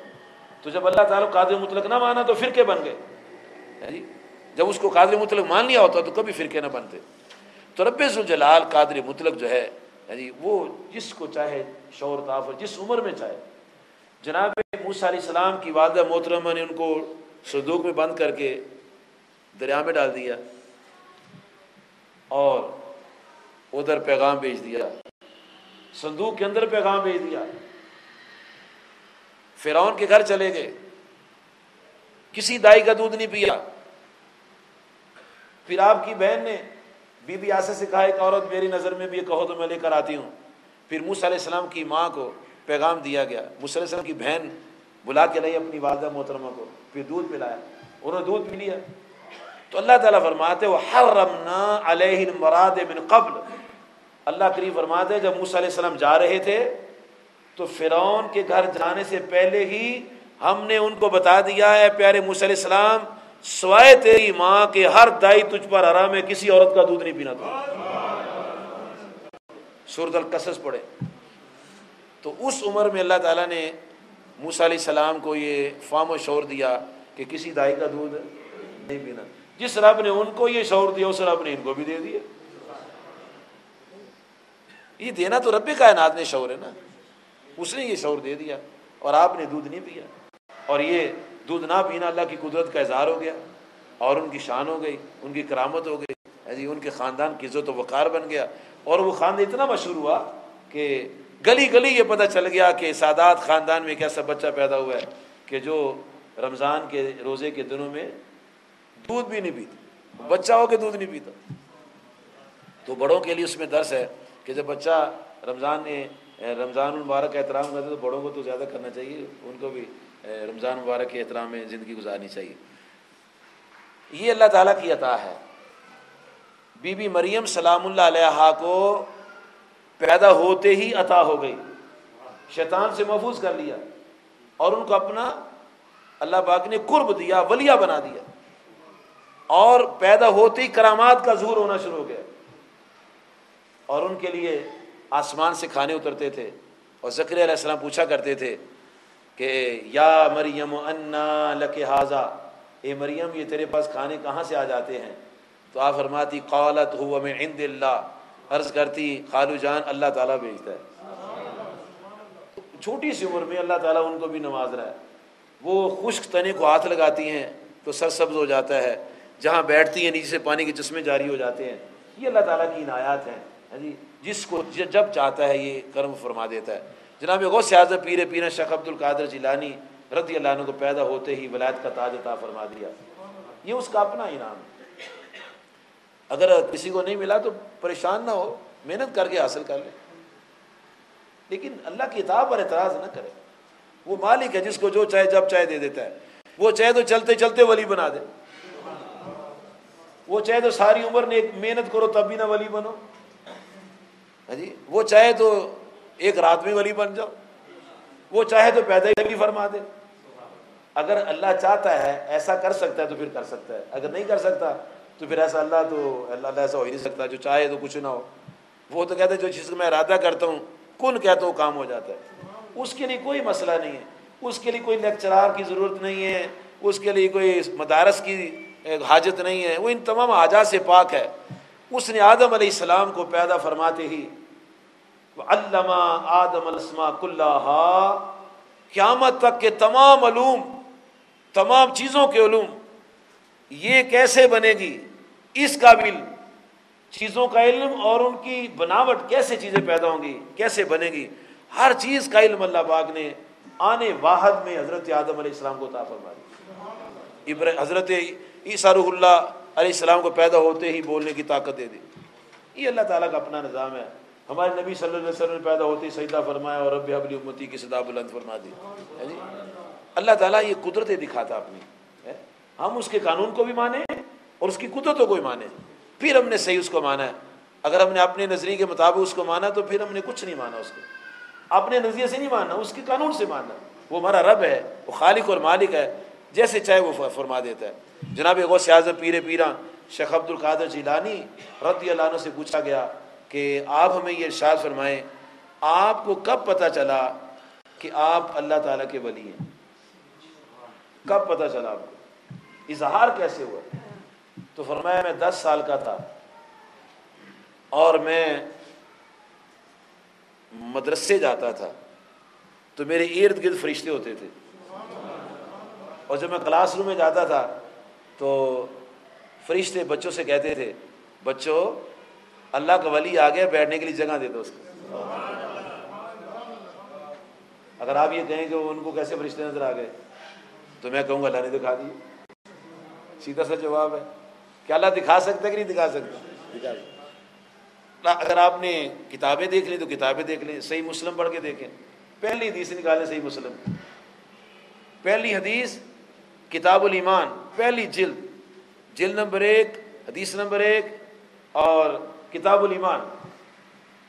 تو جب اللہ تعالیٰ قادر مطلق نہ مانا تو فرقے بن گئے، جب اس کو قادر مطلق مان لیا ہوتا تو کبھی فرقے نہ بنتے۔ تو رب ذوالجلال قادر مطلق جو ہے وہ جس کو چاہے شعور عطا فرمائے، جس عمر میں چاہے۔ جناب موسیٰ علیہ السلام کی والدہ محترمہ نے ان کو صندوق میں بند کر کے دریا میں ڈال دیا اور ادھر پیغام بھیج دیا، صندوق کے اندر پیغام بھیج دیا، فرعون کے گھر چلے گئے، کسی دائی کا دودھ نہیں پیا۔ پھر آپ کی بہن نے بی بی آسیہ سے کہا ایک عورت میری نظر میں بھی یہ کہو تو میں لے کر آتی ہوں۔ پھر موسیٰ علیہ السلام کی ماں کو پیغام دیا گیا، موسیٰ علیہ السلام کی بہن بلا کے لائی اپنی والدہ محترمہ کو، پھر دودھ پلایا، انہوں نے دودھ پی لیا۔ تو اللہ تعالیٰ فرماتے وَحَرَّمْنَا عَلَيْهِ الْمَرَادِ مِنْ قَبْلِ، اللہ کریم فرماتے جب موسیٰ علیہ السلام جا رہے تھے تو فرعون کے گھر جانے سے پہلے ہی ہم نے ان کو بتا دیا ہے پیارے موسیٰ علیہ السلام سوائے تیری ماں کے ہر دائی تجھ پر حرام ہے، کسی عورت کا دودھ نہیں پینا تھا۔ سورۃ القصص پڑھے تو اس عمر میں اللہ تعالیٰ نے موسیٰ علیہ السلام کو یہ فہم و شعور دیا کہ کسی دائی کا دودھ نہیں پینا۔ جس رب نے ان کو یہ شعور دیا اس رب نے ان کو بھی دے دیا۔ یہ دینا تو رب کائنات نے شعور ہے نا، اس نے یہ شعور دے دیا اور آپ نے دودھ نہیں پیا، اور یہ دودھ نہ پینا اللہ کی قدرت کا اظہار ہو گیا اور ان کی شان ہو گئی، ان کی کرامت ہو گئی، جی ان کے خاندان کی عزت و وقار بن گیا، اور وہ خاندان اتنا مشہور ہوا کہ گلی گلی یہ پتہ چل گیا کہ سادات خاندان میں ایک ایسا بچہ پیدا ہوا ہے کہ جو رمضان کے روزے کے دنوں میں دودھ بھی نہیں پیتا، بچہ ہو کے دودھ نہیں پیتا۔ تو بڑوں کے لیے اس میں درس ہے کہ جب بچہ رمضان المبارک کا احترام کرتے تو بڑوں کو تو زیادہ کرنا چاہیے، ان کو بھی رمضان مبارک کے احترام میں زندگی گزارنی چاہیے۔ یہ اللہ تعالیٰ کی عطا ہے۔ بی بی مریم سلام اللہ علیہا کو پیدا ہوتے ہی عطا ہو گئی، شیطان سے محفوظ کر لیا اور ان کو اپنا اللہ پاک نے قرب دیا، ولیہ بنا دیا، اور پیدا ہوتے ہی کرامات کا ظہور ہونا شروع ہو گیا، اور ان کے لیے آسمان سے کھانے اترتے تھے، اور زکریا علیہ السلام پوچھا کرتے تھے کہ یا مریم انا لک ھذا، اے مریم یہ تیرے پاس کھانے کہاں سے آ جاتے ہیں؟ تو آپ فرماتی قالت هو من عند اللہ، عرض کرتی خالو جان اللہ تعالیٰ بھیجتا ہے۔ چھوٹی سی عمر میں اللہ تعالیٰ ان کو بھی نواز رہا ہے، وہ خشک تنے کو ہاتھ لگاتی ہیں تو سرسبز ہو جاتا ہے، جہاں بیٹھتی ہیں نیچے سے پانی کے چشمے جاری ہو جاتے ہیں۔ یہ اللہ تعالیٰ کی عنایات ہیں جی، جس کو جب چاہتا ہے یہ کرم فرما دیتا ہے۔ جناب غوث اعظم پیر پیرا شیخ عبد القادر جیلانی رضی اللہ عنہ کو پیدا ہوتے ہی ولایت کا تاج عطا فرما دیا، یہ اس کا اپنا انعام ہے۔ اگر کسی کو نہیں ملا تو پریشان نہ ہو، محنت کر کے حاصل کر لے، لیکن اللہ کی اطاعت پر اعتراض نہ کرے۔ وہ مالک ہے جس کو جو چاہے جب چاہے دے دیتا ہے، وہ چاہے تو چلتے چلتے ولی بنا دے، وہ چاہے تو ساری عمر نیک محنت کرو تب بھی نہ ولی بنو جی، وہ چاہے تو ایک رات میں ولی بن جاؤ، وہ چاہے تو پیدا ہی ولی فرما دے۔ اگر اللہ چاہتا ہے ایسا کر سکتا ہے تو پھر کر سکتا ہے، اگر نہیں کر سکتا تو پھر ایسا اللہ ایسا ہو ہی نہیں سکتا، جو چاہے تو کچھ نہ ہو۔ وہ تو کہتا ہے جو چیز کو میں ارادہ کرتا ہوں کن کہتا ہوں کام ہو جاتا ہے، اس کے لیے کوئی مسئلہ نہیں ہے، اس کے لیے کوئی لیکچرار کی ضرورت نہیں ہے، اس کے لیے کوئی مدارس کی حاجت نہیں ہے، وہ ان تمام حاجات سے پاک ہے۔ اس نے آدم علیہ السلام کو پیدا فرماتے ہی علّمَ آدم الاسماء کلھا، قیامت تک کے تمام علوم، تمام چیزوں کے علوم، یہ کیسے بنے گی، اس قابل چیزوں کا علم اور ان کی بناوٹ، کیسے چیزیں پیدا ہوں گی، کیسے بنے گی، ہر چیز کا علم اللہ پاک نے آنے واحد میں حضرت آدم علیہ السلام کو عطا فرما دیا۔ حضرت عیسیٰ روح اللہ علیہ السلام کو پیدا ہوتے ہی بولنے کی طاقت دے دی۔ یہ اللہ تعالیٰ کا اپنا نظام ہے۔ ہمارے نبی صلی اللہ علیہ وسلم نے پیدا ہوتے ہی سجدہ فرمایا اور رب حب لی امتی کی صدا بلند فرما دی۔ اللہ تعالیٰ یہ قدرتیں دکھاتا اپنی، ہم اس کے قانون کو بھی مانیں اور اس کی قدرتوں کو بھی مانیں، پھر ہم نے صحیح اس کو مانا ہے۔ اگر ہم نے اپنے نظریے کے مطابق اس کو مانا تو پھر ہم نے کچھ نہیں مانا، اس کو اپنے نظریے سے نہیں ماننا، اس کے قانون سے ماننا۔ وہ ہمارا رب ہے، وہ خالق اور مالک ہے، جیسے چاہے وہ فرما دیتا ہے۔ جناب غوث اعظم پیر پیرا شیخ عبد القادر جیلانی رضی اللہ عنہ سے پوچھا گیا کہ آپ ہمیں یہ ارشاد فرمائیں، آپ کو کب پتہ چلا کہ آپ اللہ تعالیٰ کے ولی ہیں؟ کب پتہ چلا آپ کو؟ اظہار کیسے ہوا؟ تو فرمایا میں 10 سال کا تھا اور میں مدرسے جاتا تھا تو میرے ارد گرد فرشتے ہوتے تھے، اور جب میں کلاس روم میں جاتا تھا تو فرشتے بچوں سے کہتے تھے بچوں اللہ کا ولی آ گیا، بیٹھنے کے لیے جگہ دے دو اس کو۔ اگر آپ یہ کہیں کہ ان کو کیسے فرشتے نظر آ گئے تو میں کہوں گا اللہ نے دکھا دی۔ سیدھا سا جواب ہے کہ اللہ دکھا سکتا ہے کہ نہیں دکھا سکتا؟ دکھا سکتا۔ اگر آپ نے کتابیں دیکھ لیں تو کتابیں دیکھ لیں، صحیح مسلم پڑھ کے دیکھیں، پہلی حدیث نکالیں صحیح مسلم، پہلی حدیث کتاب الایمان، پہلی جلد نمبر 1، حدیث نمبر 1 اور کتاب الایمان۔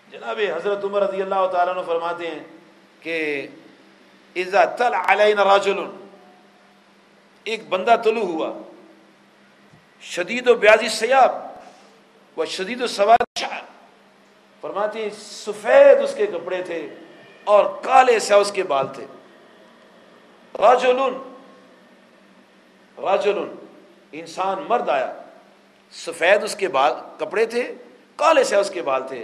جناب حضرت عمر رضی اللہ تعالیٰ عنہ فرماتے ہیں کہ اذا طلع علینا رجل، ایک بندہ طلوع ہوا، شدید و بیاض الثیاب و شدید و سواد الشعر، فرماتے ہیں سفید اس کے کپڑے تھے اور کالے سے اس کے بال تھے۔ رجل انسان مرد آیا، سفید اس کے بال کپڑے تھے، کالے سے اس کے بال تھے،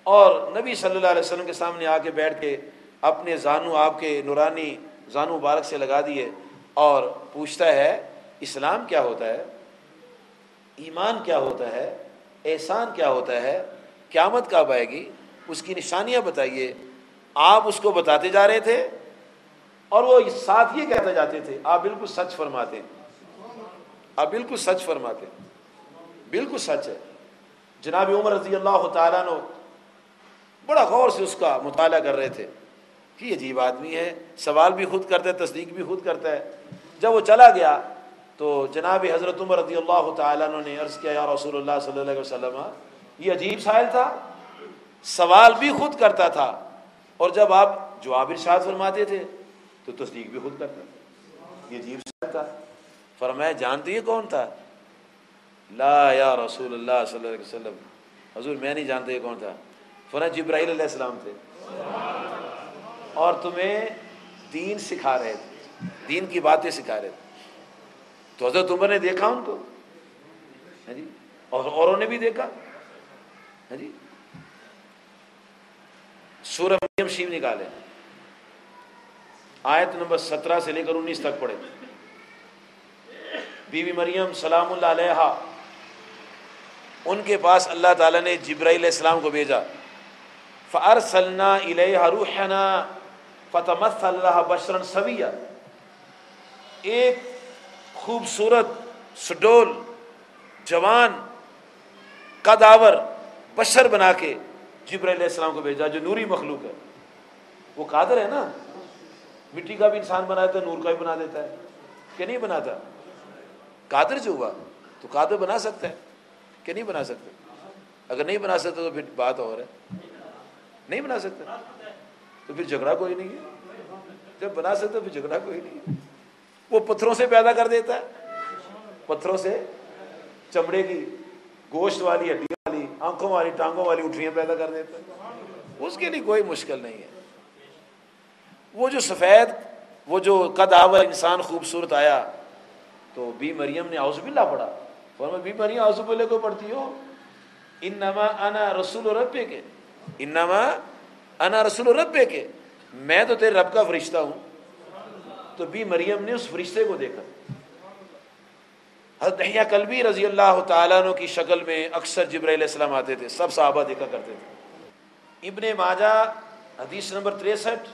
اور نبی صلی اللہ علیہ وسلم کے سامنے آ کے بیٹھ کے اپنے زانو آپ کے نورانی زانو مبارک سے لگا دیے اور پوچھتا ہے اسلام کیا ہوتا ہے، ایمان کیا ہوتا ہے، احسان کیا ہوتا ہے، قیامت کب آئے گی، اس کی نشانیاں بتائیے۔ آپ اس کو بتاتے جا رہے تھے اور وہ ساتھ یہ کہتے جاتے تھے آپ بالکل سچ فرماتے ہیں، آپ بالکل سچ فرماتے ہیں، بالکل سچ ہے۔ جناب عمر رضی اللہ تعالیٰ عنہ بڑا غور سے اس کا مطالعہ کر رہے تھے کہ یہ عجیب آدمی ہے، سوال بھی خود کرتا ہے، تصدیق بھی خود کرتا ہے۔ جب وہ چلا گیا تو جناب حضرت عمر رضی اللہ تعالیٰ عنہ نے عرض کیا یا رسول اللہ صلی اللہ علیہ وسلم، یہ عجیب سائل تھا، سوال بھی خود کرتا تھا اور جب آپ جواب ارشاد فرماتے تھے تو تصدیق بھی خود کرتا تھا۔ یہ عجیب سا تھا. فرمایا جانتے یہ کون تھا؟ لا یا رسول اللہ صلی اللہ علیہ وسلم، حضور میں نہیں جانتا یہ کون تھا. فرمایا جبرائیل علیہ السلام تھے اور تمہیں دین سکھا رہے تھے، دین کی باتیں سکھا رہے تھے. تو حضرت عمر نے دیکھا ان کو جی، اور اوروں نے بھی دیکھا جی. سورہ مریم شریف نکالے، آیت نمبر 17 سے لے کر 19 تک پڑھے. بی بی مریم سلام اللہ علیہا، ان کے پاس اللہ تعالیٰ نے جبرائیل علیہ السلام کو بھیجا. فَأَرْسَلْنَا إِلَيْهَا رُوحَنَا فَتَمَثَّلَ لَهَا بَشَرًا سَوِيًّا. ایک خوبصورت سڈول جوان قدآور بشر بنا کے جبرائیل علیہ السلام کو بھیجا، جو نوری مخلوق ہے. وہ قادر ہے نا، مٹی کا بھی انسان بنا دیتا ہے، نور کا بھی بنا دیتا ہے کہ نہیں بناتا؟ قادر جو ہوا تو قادر بنا سکتا ہے کہ نہیں بنا سکتا؟ اگر نہیں بنا سکتا تو پھر بات اور ہے. نہیں بنا سکتا تو پھر جھگڑا کوئی نہیں ہے. جب بنا سکتا پھر جھگڑا کوئی نہیں ہے. وہ پتھروں سے پیدا کر دیتا ہے، پتھروں سے چمڑے کی گوشت والی، ہڈی والی، آنکھوں والی، ٹانگوں والی اٹھڑیاں پیدا کر دیتا ہے. اس کے لیے کوئی مشکل نہیں ہے. وہ جو سفید، وہ جو قد آور انسان خوبصورت آیا تو بی مریم نے اعوذ باللہ پڑھا. فرمایا بی مریم اعوذ باللہ کو پڑھتی ہو؟ انما انا رسول ربک، انما انا رسول ربک، میں تو تیرے رب کا فرشتہ ہوں. تو بی مریم نے اس فرشتے کو دیکھا. حضرت دحیہ کلبی رضی اللہ تعالیٰ عنہ کی شکل میں اکثر جبرائیل علیہ السلام آتے تھے، سب صحابہ دیکھا کرتے تھے. ابن ماجہ حدیث نمبر 63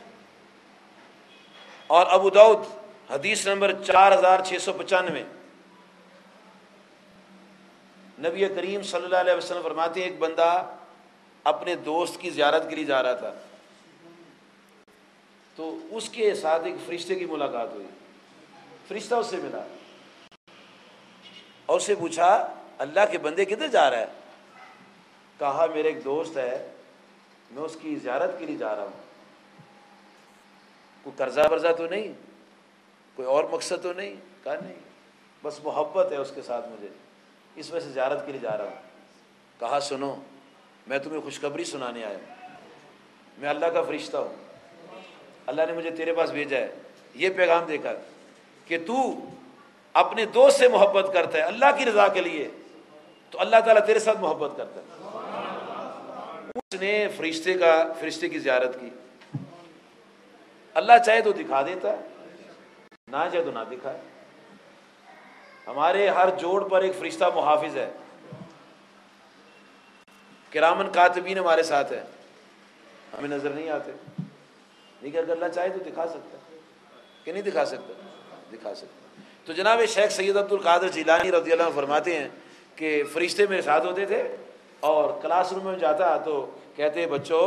اور ابو داؤد حدیث نمبر 4695، نبی کریم صلی اللہ علیہ وسلم فرماتے ہیں ایک بندہ اپنے دوست کی زیارت کے لیے جا رہا تھا تو اس کے ساتھ ایک فرشتے کی ملاقات ہوئی. فرشتہ اس سے ملا اور اس سے پوچھا اللہ کے بندے کدھر جا رہا ہے؟ کہا میرے ایک دوست ہے، میں اس کی زیارت کے لیے جا رہا ہوں. کوئی قرضہ برضہ تو نہیں، کوئی اور مقصد تو نہیں؟ کہا نہیں، بس محبت ہے اس کے ساتھ مجھے، اس وجہ سے زیارت کے لیے جا رہا ہوں. کہا سنو، میں تمہیں خوشخبری سنانے آیا ہوں، میں اللہ کا فرشتہ ہوں، اللہ نے مجھے تیرے پاس بھیجا ہے. یہ پیغام دے کر کہ تو اپنے دوست سے محبت کرتا ہے اللہ کی رضا کے لیے تو اللہ تعالیٰ تیرے ساتھ محبت کرتا ہے. اس نے فرشتے کی زیارت کی. اللہ چاہے تو دکھا دیتا ہے، نہ چاہے تو نہ دکھائے. ہمارے ہر جوڑ پر ایک فرشتہ محافظ ہے، کرامن کاتبین ہمارے ساتھ ہے، ہمیں نظر نہیں آتے، لیکن اگر اللہ چاہے تو دکھا سکتا ہے کہ نہیں دکھا سکتا؟ دکھا سکتا. تو جناب شیخ سید عبد القادر جیلانی رضی اللہ عنہ فرماتے ہیں کہ فرشتے میرے ساتھ ہوتے تھے اور کلاس روم میں جاتا تو کہتے بچوں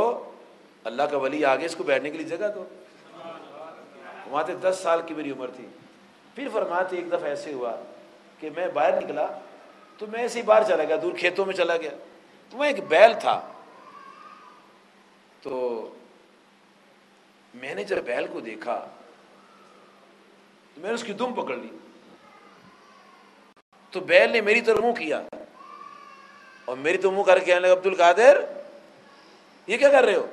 اللہ کا ولی آگے، اس کو بیٹھنے کے لیے جگہ دو. فرماتے 10 سال کی میری عمر تھی. پھر فرماتے ایک دفعہ ایسے ہوا کہ میں باہر نکلا تو میں ایسے ہی باہر چلا گیا، دور کھیتوں میں چلا گیا تو وہاں ایک بیل تھا. تو میں نے جب بیل کو دیکھا تو میں نے اس کی دم پکڑ لی تو بیل نے میری طرف منہ کیا اور میری تو منہ کر کے کہنے لگا عبد القادر یہ کیا کر رہے ہو؟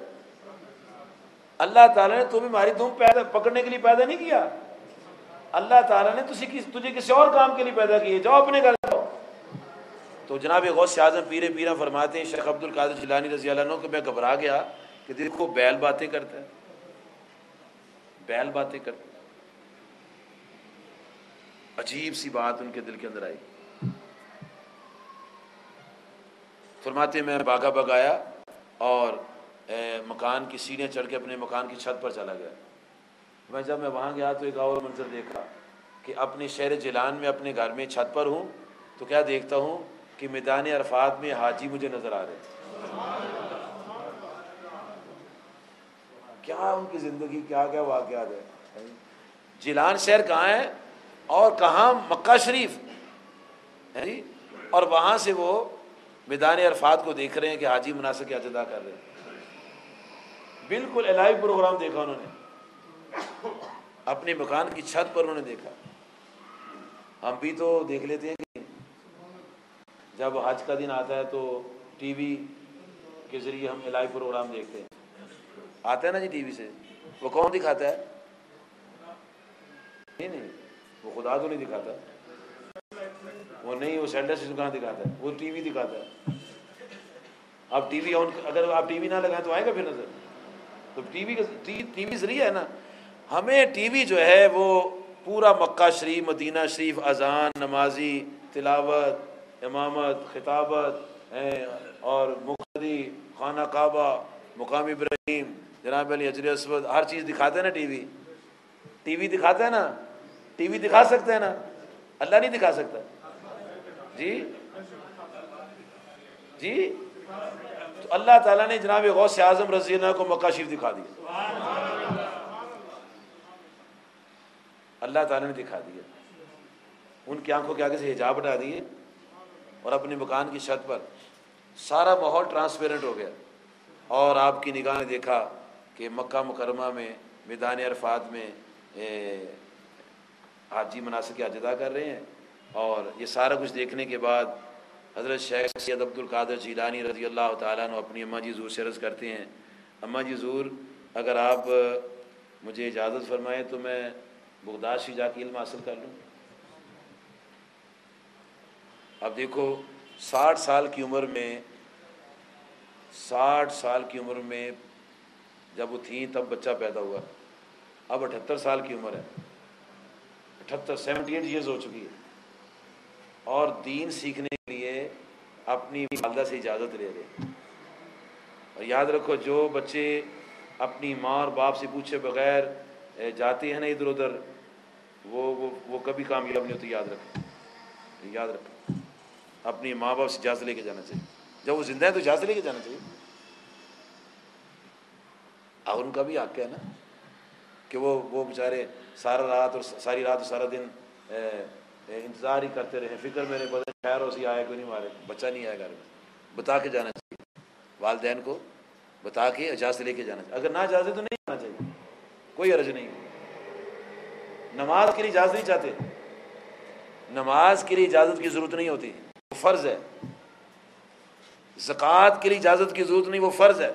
اللہ تعالیٰ نے تمہیں ہماری دم پکڑنے کے لیے پیدا نہیں کیا، اللہ تعالیٰ نے تجھے کسی اور کام کے لیے پیدا کیے، جاؤ اپنے گھر جاؤ. تو جناب غوث اعظم پیر پیرا فرماتے ہیں شیخ عبد القادر جیلانی رضی اللہ عنہ کہ میں گھبرا گیا کہ دیکھو بیل باتیں کرتا ہے، بیل باتیں کرتا ہے. عجیب سی بات ان کے دل کے اندر آئی. فرماتے میں بھاگا بھگایا اور مکان کی سیڑھیاں چڑھ کے اپنے مکان کی چھت پر چلا گیا. میں جب میں وہاں گیا تو ایک اور منظر دیکھا کہ اپنے شہر جیلان میں اپنے گھر میں چھت پر ہوں تو کیا دیکھتا ہوں کہ میدان عرفات میں حاجی مجھے نظر آ رہے ہیں. کیا ان کی زندگی، کیا کیا واقعات ہے. جیلان شہر کہاں ہے اور کہاں مکہ شریف ہے جی، اور وہاں سے وہ میدان عرفات کو دیکھ رہے ہیں کہ حاجی مناسک حج ادا کر رہے ہیں. بالکل الائیو پروگرام دیکھا انہوں نے، اپنے مکان کی چھت پر انہوں نے دیکھا. ہم بھی تو دیکھ لیتے ہیں کہ جب حج کا دن آتا ہے تو ٹی وی کے ذریعے ہم الہی پروگرام دیکھتے ہیں، آتا ہے نا جی ٹی وی سے، وہ کون دکھاتا ہے؟ نہیں، وہ خدا تو نہیں دکھاتا، وہ نہیں، وہ سینٹر سے کہاں دکھاتا ہے، وہ ٹی وی دکھاتا ہے۔ اب ٹی وی آن، اگر آپ ٹی وی نہ لگائیں تو آئے گا پھر نظر؟ تو ٹی وی ذریعہ ہے نا۔ ہمیں ٹی وی جو ہے وہ پورا مکہ شریف، مدینہ شریف، اذان، نمازی، تلاوت، امامت، خطابت اور مقتدی، خانہ کعبہ، مقام ابراہیم، جناب علی، حجر اسود، ہر چیز دکھاتا ہے نا ٹی وی۔ ٹی وی دکھاتا ہے نا، ٹی وی دکھا سکتا ہے نا، اللہ نہیں دکھا سکتا؟ جی جی، تو اللہ تعالیٰ نے جناب غوث اعظم رضی اللہ عنہ کو مکہ شریف دکھا دیا، اللہ تعالیٰ نے دکھا دیا۔ ان کی آنکھوں کے آگے سے حجاب ہٹا دیے اور اپنے مکان کی چھت پر سارا ماحول ٹرانسپیرنٹ ہو گیا، اور آپ کی نگاہ نے دیکھا کہ مکہ مکرمہ میں میدان عرفات میں حاجی مناسک حج ادا کر رہے ہیں۔ اور یہ سارا کچھ دیکھنے کے بعد حضرت شیخ سید عبد القادر جیلانی رضی اللہ تعالیٰ عنہ اپنی اماں جی حضور سے عرض کرتے ہیں، اماں جی حضور، اگر آپ مجھے اجازت فرمائیں تو میں بغداد سے جا کے علم حاصل کر لوں۔ اب دیکھو، 60 سال کی عمر میں جب وہ تھیں تب بچہ پیدا ہوا، اب 78 سال کی عمر ہے، 78 ایئرز ہو چکی ہے، اور دین سیکھنے کے لیے اپنی والدہ سے اجازت لے رہے۔ اور یاد رکھو، جو بچے اپنی ماں اور باپ سے پوچھے بغیر جاتے ہیں نا ادھر ادھر، وہ کبھی کامیاب نہیں ہوتے، یاد رکھو، اپنی ماں باپ سے اجازت لے کے جانا چاہیے، جب وہ زندہ ہیں تو اجازت لے کے جانا چاہیے۔ اور ان کا بھی حق ہے نا کہ وہ بیچارے ساری رات اور سارا دن انتظار ہی کرتے رہے، فکر میرے بدن خیر ہو سی آئے کوئی نہیں، مارے بچہ نہیں آئے گھر میں، بتا کے جانا چاہیے، والدین کو بتا کے اجازت لے کے جانا چاہیے۔ اگر نہ اجازت تو نہیں جانا چاہیے، کوئی حرج نہیں۔ نماز کے لیے اجازت نہیں چاہتے، نماز کے لیے اجازت کی ضرورت نہیں ہوتی، وہ فرض ہے۔ زکوٰۃ کے لیے اجازت کی ضرورت نہیں، وہ فرض ہے،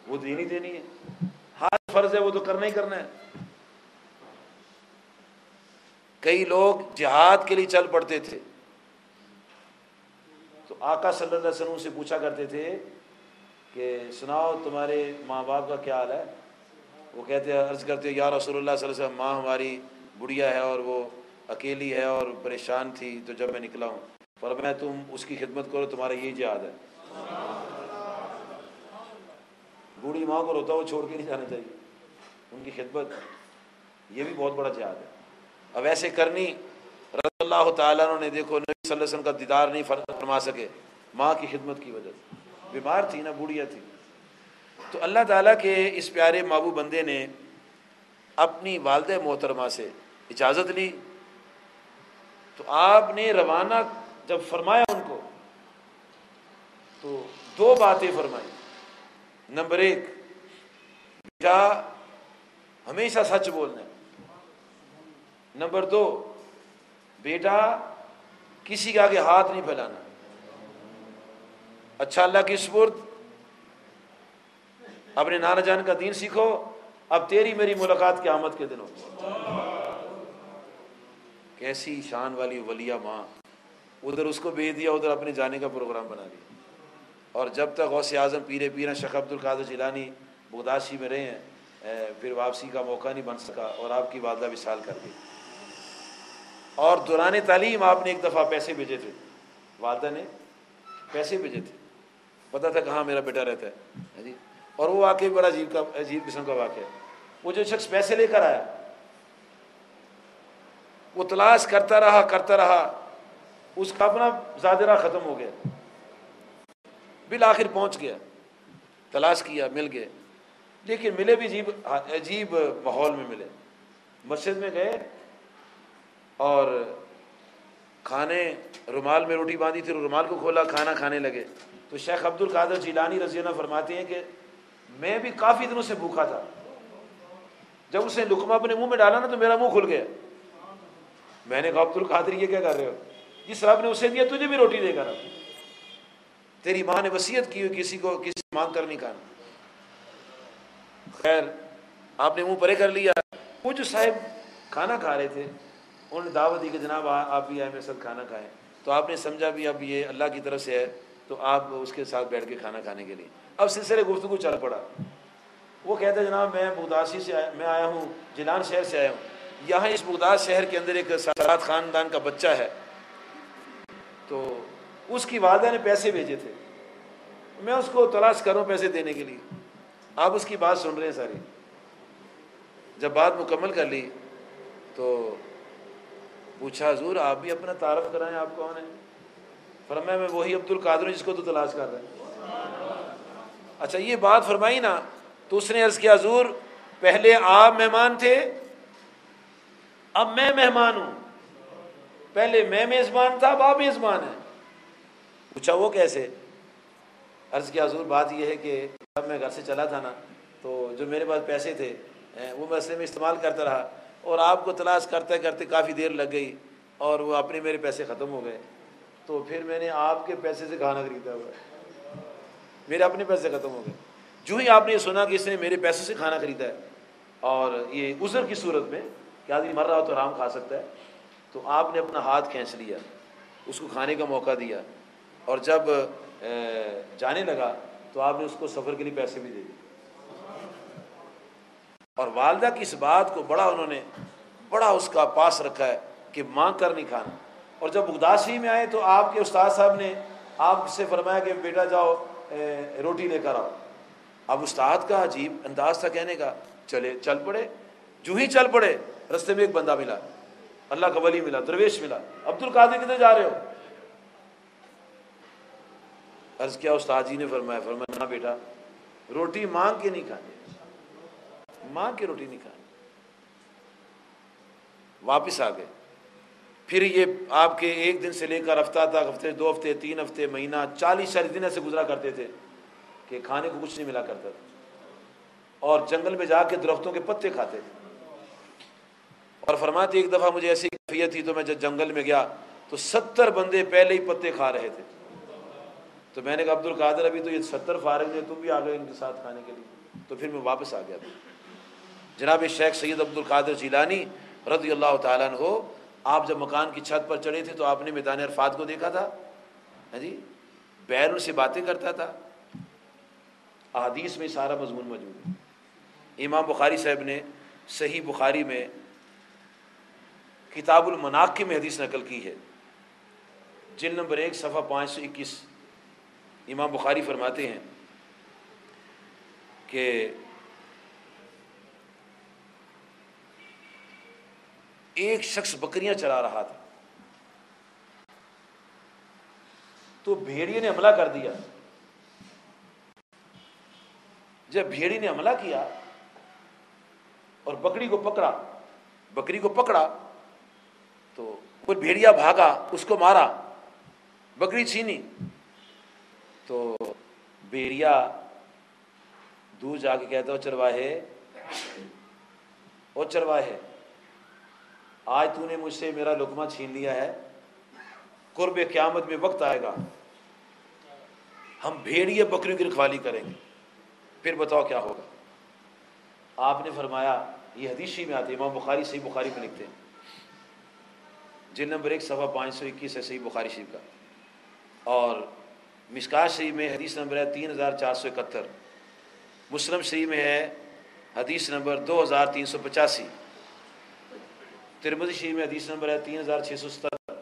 وہ دینی ہے، ہر فرض ہے وہ تو کرنا ہی کرنا ہے۔ کئی لوگ جہاد کے لیے چل پڑتے تھے تو آقا صلی اللہ علیہ وسلم سے پوچھا کرتے تھے کہ سناؤ تمہارے ماں باپ کا کیا حال ہے؟ وہ کہتے عرض کرتے یا رسول اللہ صلی اللہ علیہ وسلم، ماں ہماری بڑھیا ہے اور وہ اکیلی ہے اور پریشان تھی، تو جب میں نکلا ہوں، فرمایا تم اس کی خدمت کرو، تمہارا یہی جہاد ہے۔ بوڑھی ماں کو روتا ہوا چھوڑ کے نہیں جانا چاہیے، ان کی خدمت یہ بھی بہت بڑا جہاد ہے۔ اب ایسے کرنی رضی اللہ تعالیٰ عنہ نے، دیکھو نبی صلی اللہ علیہ وسلم کا دیدار نہیں فرما سکے ماں کی خدمت کی وجہ سے، بیمار تھی نا، بوڑھیا تھی۔ تو اللہ تعالیٰ کے اس پیارے محبوب بندے نے اپنی والدہ محترمہ سے اجازت لی، تو آپ نے روانہ جب فرمایا ان کو تو 2 باتیں فرمائی۔ نمبر 1، بیٹا ہمیشہ سچ بولنا ہے۔ نمبر 2، بیٹا کسی کے آگے ہاتھ نہیں پھیلانا۔ اچھا، اللہ کی سپرد، اپنے نانا جان کا دین سیکھو، اب تیری میری ملاقات قیامت کے دن ہوگی۔ کیسی شان والی ولیہ ماں، ادھر اس کو بھیج دیا، ادھر اپنے جانے کا پروگرام بنا دیا۔ اور جب تک غوث اعظم پیرا شیخ عبد القادر جیلانی بغدادی میں رہے ہیں، پھر واپسی کا موقع نہیں بن سکا اور آپ کی والدہ وصال کر گئی۔ اور دوران تعلیم آپ نے ایک دفعہ پیسے بھیجے تھے، والدہ نے پیسے بھیجے تھے، پتہ تھا کہاں میرا بیٹا رہتا ہے جی۔ اور وہ واقعی بڑا عجیب قسم کا واقعہ ہے۔ وہ جو شخص پیسے لے کر آیا، وہ تلاش کرتا رہا، اس کا اپنا زادرہ ختم ہو گیا، بالآخر پہنچ گیا، تلاش کیا، مل گئے، لیکن ملے بھی عجیب ماحول میں ملے۔ مسجد میں گئے اور کھانے، رومال میں روٹی باندھی تھی، رومال کو کھولا، کھانا کھانے لگے تو شیخ عبد القادر جیلانی رضی اللہ عنہ فرماتے ہیں کہ میں بھی کافی دنوں سے بھوکا تھا، جب اس نے لقمہ اپنے منہ میں ڈالا نا تو میرا منہ کھل گیا، میں نے کہا عبد القادر یہ کیا کر رہے ہو؟ جس رب نے اسے دیا تجھے بھی روٹی دے کر، تیری ماں نے وصیت کی ہوئی کسی کو کسی مانگ کر نہیں کھانا۔ خیر آپ نے منہ پرے کر لیا۔ وہ جو صاحب کھانا کھا رہے تھے انہوں نے دعوت دی کہ جناب آپ بھی آئے میرے ساتھ کھانا کھائیں، تو آپ نے سمجھا بھی اب یہ اللہ کی طرف سے ہے تو آپ اس کے ساتھ بیٹھ کے کھانا کھانے کے لیے اب سلسلے گفتگو چل پڑا۔ وہ کہتا ہے جناب میں بغدادی سے میں آیا ہوں، جیلان شہر سے آیا ہوں، یہاں اس بغداد شہر کے اندر ایک سادات خاندان کا بچہ ہے، تو اس کی والدہ نے پیسے بھیجے تھے، میں اس کو تلاش کروں پیسے دینے کے لیے۔ آپ اس کی بات سن رہے ہیں ساری۔ جب بات مکمل کر لی تو پوچھا حضور آپ بھی اپنا تعارف کرائیں، آپ کون ہیں؟ فرمایا میں وہی عبد القادر ہوں جس کو تو تلاش کر رہے ہیں۔ اچھا یہ بات فرمائی نا تو اس نے عرض کیا حضور پہلے آپ مہمان تھے اب میں مہمان ہوں، پہلے میں میزبان تھا اب آپ میزبان ہیں۔ پوچھا وہ کیسے؟ عرض کیا حضور بات یہ ہے کہ جب میں گھر سے چلا تھا نا تو جو میرے پاس پیسے تھے وہ مسئلے میں استعمال کرتا رہا اور آپ کو تلاش کرتے کرتے کافی دیر لگ گئی اور وہ اپنے میرے پیسے ختم ہو گئے، تو پھر میں نے آپ کے پیسے سے کھانا خریدا ہوا ہے، میرے اپنے پیسے ختم ہو گئے۔ جو ہی آپ نے سنا کہ اس نے میرے پیسے سے کھانا خریدا ہے اور یہ عذر کی صورت میں کہ آدمی مر رہا ہو تو آرام کھا سکتا ہے، تو آپ نے اپنا ہاتھ کھینچ لیا، اس کو کھانے کا موقع دیا، اور جب جانے لگا تو آپ نے اس کو سفر کے لیے پیسے بھی دے دیے۔ اور والدہ کی اس بات کو انہوں نے بڑا اس کا پاس رکھا ہے کہ مانگ کر نہیں کھانا۔ اور جب بغدادی میں آئے تو آپ کے استاد صاحب نے آپ سے فرمایا کہ بیٹا جاؤ روٹی لے کر آؤ۔ اب استاد کا عجیب انداز تھا کہنے کا، چل پڑے۔ جو ہی چل پڑے رستے میں ایک بندہ ملا، اللہ کا ولی ملا، درویش ملا۔ عبد القادر کدھر جا رہے ہو؟ عرض کیا استاد جی نے فرمایا نہ بیٹا روٹی مانگ کے نہیں کھانی، مانگ کے روٹی نہیں کھانی۔ واپس آ گئے۔ پھر یہ آپ کے ایک دن سے لے کر ہفتہ تک، ہفتے 2 ہفتے 3 ہفتے مہینہ 40 دن ایسے گزرا کرتے تھے کہ کھانے کو کچھ نہیں ملا کرتا تھا، اور جنگل میں جا کے درختوں کے پتے کھاتے تھے۔ اور فرماتے ایک دفعہ مجھے ایسی کیفیت تھی تو میں جب جنگل میں گیا تو 70 بندے پہلے ہی پتے کھا رہے تھے، تو میں نے کہا عبد القادر ابھی تو یہ 70 فارغ نے، تم بھی آ گئے ان کے ساتھ کھانے کے لیے، تو پھر میں واپس آ گیا تھا۔ جناب شیخ سید عبد القادر جیلانی رضی اللہ تعالیٰ عنہ، آپ جب مکان کی چھت پر چڑھے تھے تو آپ نے میدان عرفات کو دیکھا تھا، جی بیل ان سے باتیں کرتا تھا۔ احادیث میں سارا مضمون موجود ہے۔ امام بخاری صاحب نے صحیح بخاری میں کتاب المناقب میں حدیث نقل کی ہے، جلد نمبر 1 صفحہ 521۔ امام بخاری فرماتے ہیں کہ ایک شخص بکریاں چرا رہا تھا تو بھیڑیے نے حملہ کر دیا۔ جب بھیڑی نے حملہ کیا اور بکری کو پکڑا تو وہ بھیڑیا بھاگا، اس کو مارا، بکری چھینی، تو بھیڑیا دور جا کے کہتا او چرواہے آج تو نے مجھ سے میرا لقمہ چھین لیا ہے، قرب قیامت میں وقت آئے گا ہم بھیڑیے بکریوں کی رکھوالی کریں گے، پھر بتاؤ کیا ہوگا۔ آپ نے فرمایا، یہ حدیثی میں آتے، امام بخاری صحیح بخاری میں لکھتے ہیں، جلد نمبر 1 صفحہ 521 ہے صحیح بخاری شریف کا، اور مشکات شریف میں حدیث نمبر ہے 3471، مسلم شریف میں ہے حدیث نمبر 2385، ترمذی شریف میں حدیث نمبر ہے 3670،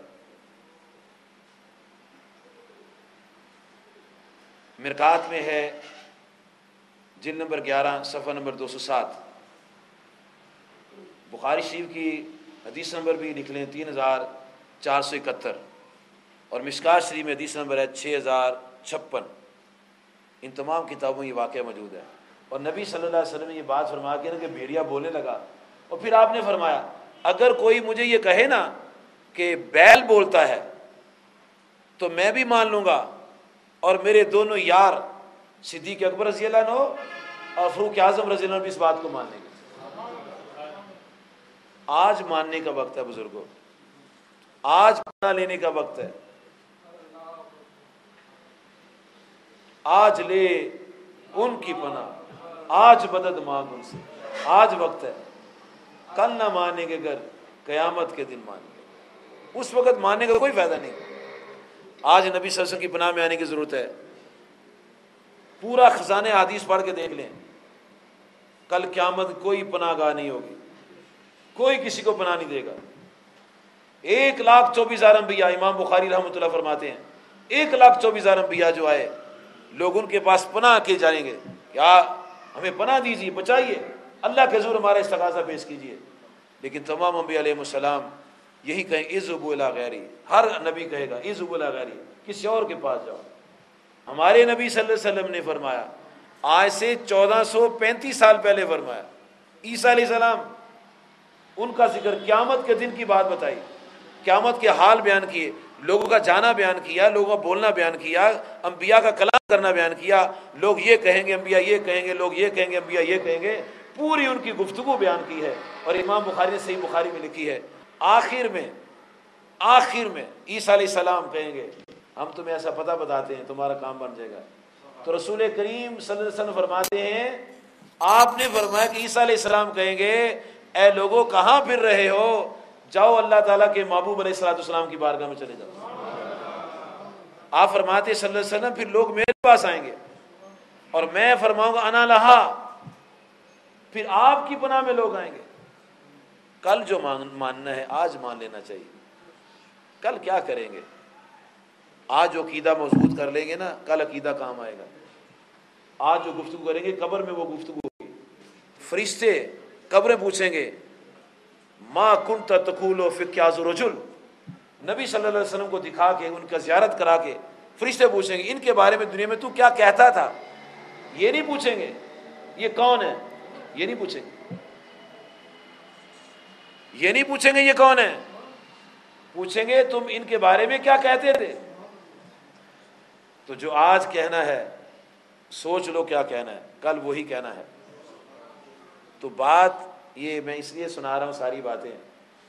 مرکات میں ہے جلد نمبر 11 صفحہ نمبر 207، بخاری شریف کی حدیث نمبر بھی لکھ لیں 3471، اور مشکات شریف میں حدیث نمبر ہے 6056۔ ان تمام کتابوں میں یہ واقعہ موجود ہے۔ اور نبی صلی اللہ علیہ وسلم نے یہ بات فرما کے نا کہ بھیڑیا بولنے لگا، اور پھر آپ نے فرمایا اگر کوئی مجھے یہ کہے نا کہ بیل بولتا ہے تو میں بھی مان لوں گا، اور میرے دونوں یار صدیق اکبر رضی اللہ عنہ اور فاروق اعظم رضی اللہ عنہ بھی اس بات کو مان لیں گے۔ آج ماننے کا وقت ہے بزرگوں، آج پناہ لینے کا وقت ہے، آج لے ان کی پناہ، آج مدد مانگ ان سے، آج وقت ہے۔ کل نہ مانیں گے گر قیامت کے دن مانیں گے، اس وقت ماننے کا کوئی فائدہ نہیں۔ آج نبی صلی اللہ علیہ وسلم کی پناہ میں آنے کی ضرورت ہے۔ پورا خزانہ حدیث پڑھ کے دیکھ لیں، کل قیامت کوئی پناہ گاہ نہیں ہوگی، کوئی کسی کو پناہ نہیں دے گا۔ 1,24,000 انبیاء، امام بخاری رحمۃ اللہ فرماتے ہیں 1,24,000 انبیاء جو آئے، لوگ ان کے پاس پناہ کے جائیں گے، کیا ہمیں پناہ دیجیے، بچائیے، اللہ کے حضور ہمارا استغاثہ پیش کیجیے۔ لیکن تمام انبیاء علیہ السلام یہی کہیں اذهبوا الی غیری، ہر نبی کہے گا اذهبوا الی غیری، کسی اور کے پاس جاؤ۔ ہمارے نبی صلی اللہ علیہ وسلم نے فرمایا، آج سے 1435 سال پہلے فرمایا، عیسیٰ علیہ السلام، ان کا ذکر، قیامت کے دن کی بات بتائی، قیامت کے حال بیان کیے، لوگوں کا جانا بیان کیا، لوگوں کا بولنا بیان کیا، انبیاء کا کلام کرنا بیان کیا، لوگ یہ کہیں گے، انبیاء یہ کہیں گے، لوگ یہ کہیں گے، انبیاء یہ کہیں گے، پوری ان کی گفتگو بیان کی ہے۔ اور امام بخاری نے صحیح بخاری میں لکھی ہے، آخر میں عیسیٰ علیہ السلام کہیں گے ہم تمہیں ایسا پتہ بتاتے ہیں، تمہارا کام بن جائے گا۔ تو رسول کریم صلی اللہ علیہ وسلم فرماتے ہیں، آپ نے فرمایا کہ عیسیٰ علیہ السلام کہیں گے اے لوگوں کہاں پھر رہے ہو، جاؤ اللہ تعالیٰ کے محبوب علیہ السلام کی بارگاہ میں چلے جاؤ۔ آپ فرماتے صلی اللہ علیہ وسلم پھر لوگ میرے پاس آئیں گے اور میں فرماؤں گا انا لہا، پھر آپ کی پناہ میں لوگ آئیں گے۔ کل جو ماننا ہے آج مان لینا چاہیے، کل کیا کریں گے، آج جو عقیدہ مضبوط کر لیں گے نا، کل عقیدہ کام آئے گا۔ آج جو گفتگو کریں گے قبر میں وہ گفتگو ہوگی، فرشتے قبریں پوچھیں گے ما کنت تقول فی کیاز رجل، نبی صلی اللہ علیہ وسلم کو دکھا کے، ان کا زیارت کرا کے فرشتے پوچھیں گے ان کے بارے میں دنیا میں تو کیا کہتا تھا۔ یہ نہیں پوچھیں گے یہ کون ہے، یہ نہیں پوچھیں گے، یہ نہیں پوچھیں گے یہ کون ہے، پوچھیں گے تم ان کے بارے میں کیا کہتے تھے۔ تو جو آج کہنا ہے سوچ لو کیا کہنا ہے، کل وہی کہنا ہے۔ تو بات یہ میں اس لیے سنا رہا ہوں ساری باتیں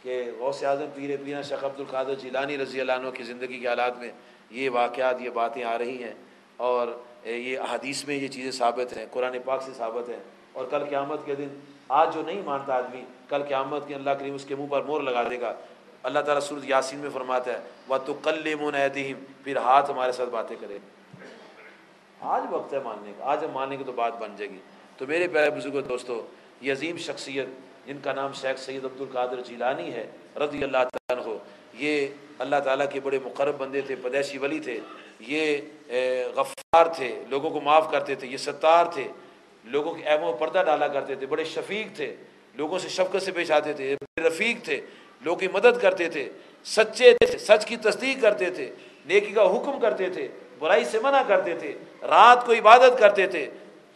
کہ غوث اعظم پیر پیرا شیخ عبد القادر جیلانی رضی اللہ عنہ کی زندگی کے حالات میں یہ واقعات، یہ باتیں آ رہی ہیں، اور یہ احادیث میں یہ چیزیں ثابت ہیں، قرآن پاک سے ثابت ہیں۔ اور کل قیامت کے دن آج جو نہیں مانتا آدمی، کل قیامت کے اللہ کریم اس کے منہ پر مہر لگا دے گا۔ اللہ تعالیٰ سورۃ یاسین میں فرماتا ہے وَتُكَلِّمُونَ أَيْدِيهِمْ، پھر ہاتھ ہمارے ساتھ باتیں کرے۔ آج وقت ہے ماننے کا، آج ہم مانیں گے تو بات بن جائے گی۔ تو میرے پیارے بزرگوں دوستو، یہ عظیم شخصیت جن کا نام شیخ سید عبد القادر جیلانی ہے رضی اللہ تعالیٰ عنہ، یہ اللہ تعالیٰ کے بڑے مقرب بندے تھے، پدیشی ولی تھے، یہ غفار تھے، لوگوں کو معاف کرتے تھے، یہ ستار تھے، لوگوں کے عیبوں پر پردہ ڈالا کرتے تھے، بڑے شفیق تھے، لوگوں سے شفقت سے پیش آتے تھے، بڑے رفیق تھے، لوگوں کی مدد کرتے تھے، سچے تھے، سچ کی تصدیق کرتے تھے، نیکی کا حکم کرتے تھے، برائی سے منع کرتے تھے، رات کو عبادت کرتے تھے،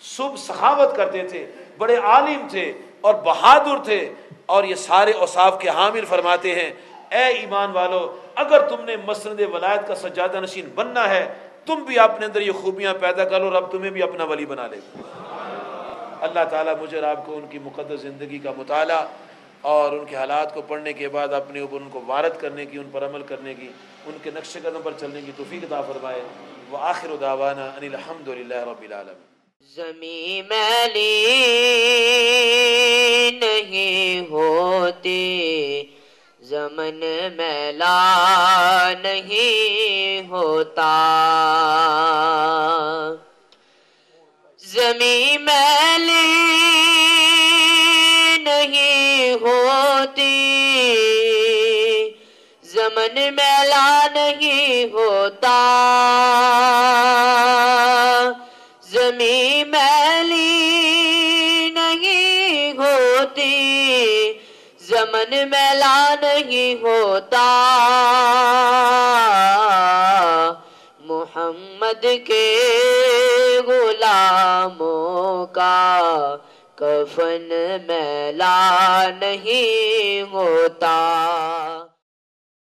صبح سخاوت کرتے تھے، بڑے عالم تھے اور بہادر تھے۔ اور یہ سارے اوصاف کے حامل فرماتے ہیں اے ایمان والو، اگر تم نے مسند ولایت کا سجادہ نشین بننا ہے، تم بھی اپنے اندر یہ خوبیاں پیدا کر لو، رب تمہیں بھی اپنا ولی بنا لے گا۔ اللہ تعالیٰ مجھے اور آپ کو ان کی مقدس زندگی کا مطالعہ اور ان کے حالات کو پڑھنے کے بعد اپنے اوپر ان کو وارد کرنے کی، ان پر عمل کرنے کی، ان کے نقش قدم پر چلنے کی توفیق عطا فرمائے۔ وآخر دعوانا ان الحمد للہ رب العالمین۔ زمین میلی نہیں ہوتی، زمن میلا نہیں ہوتا، زمین میلی نہیں ہوتی، زمن میلا نہیں ہوتا، زمین میلی نہیں ہوتی، زمن میلا نہیں ہوتا، محمد کے غلاموں کا کفن میلا نہیں ہوتا۔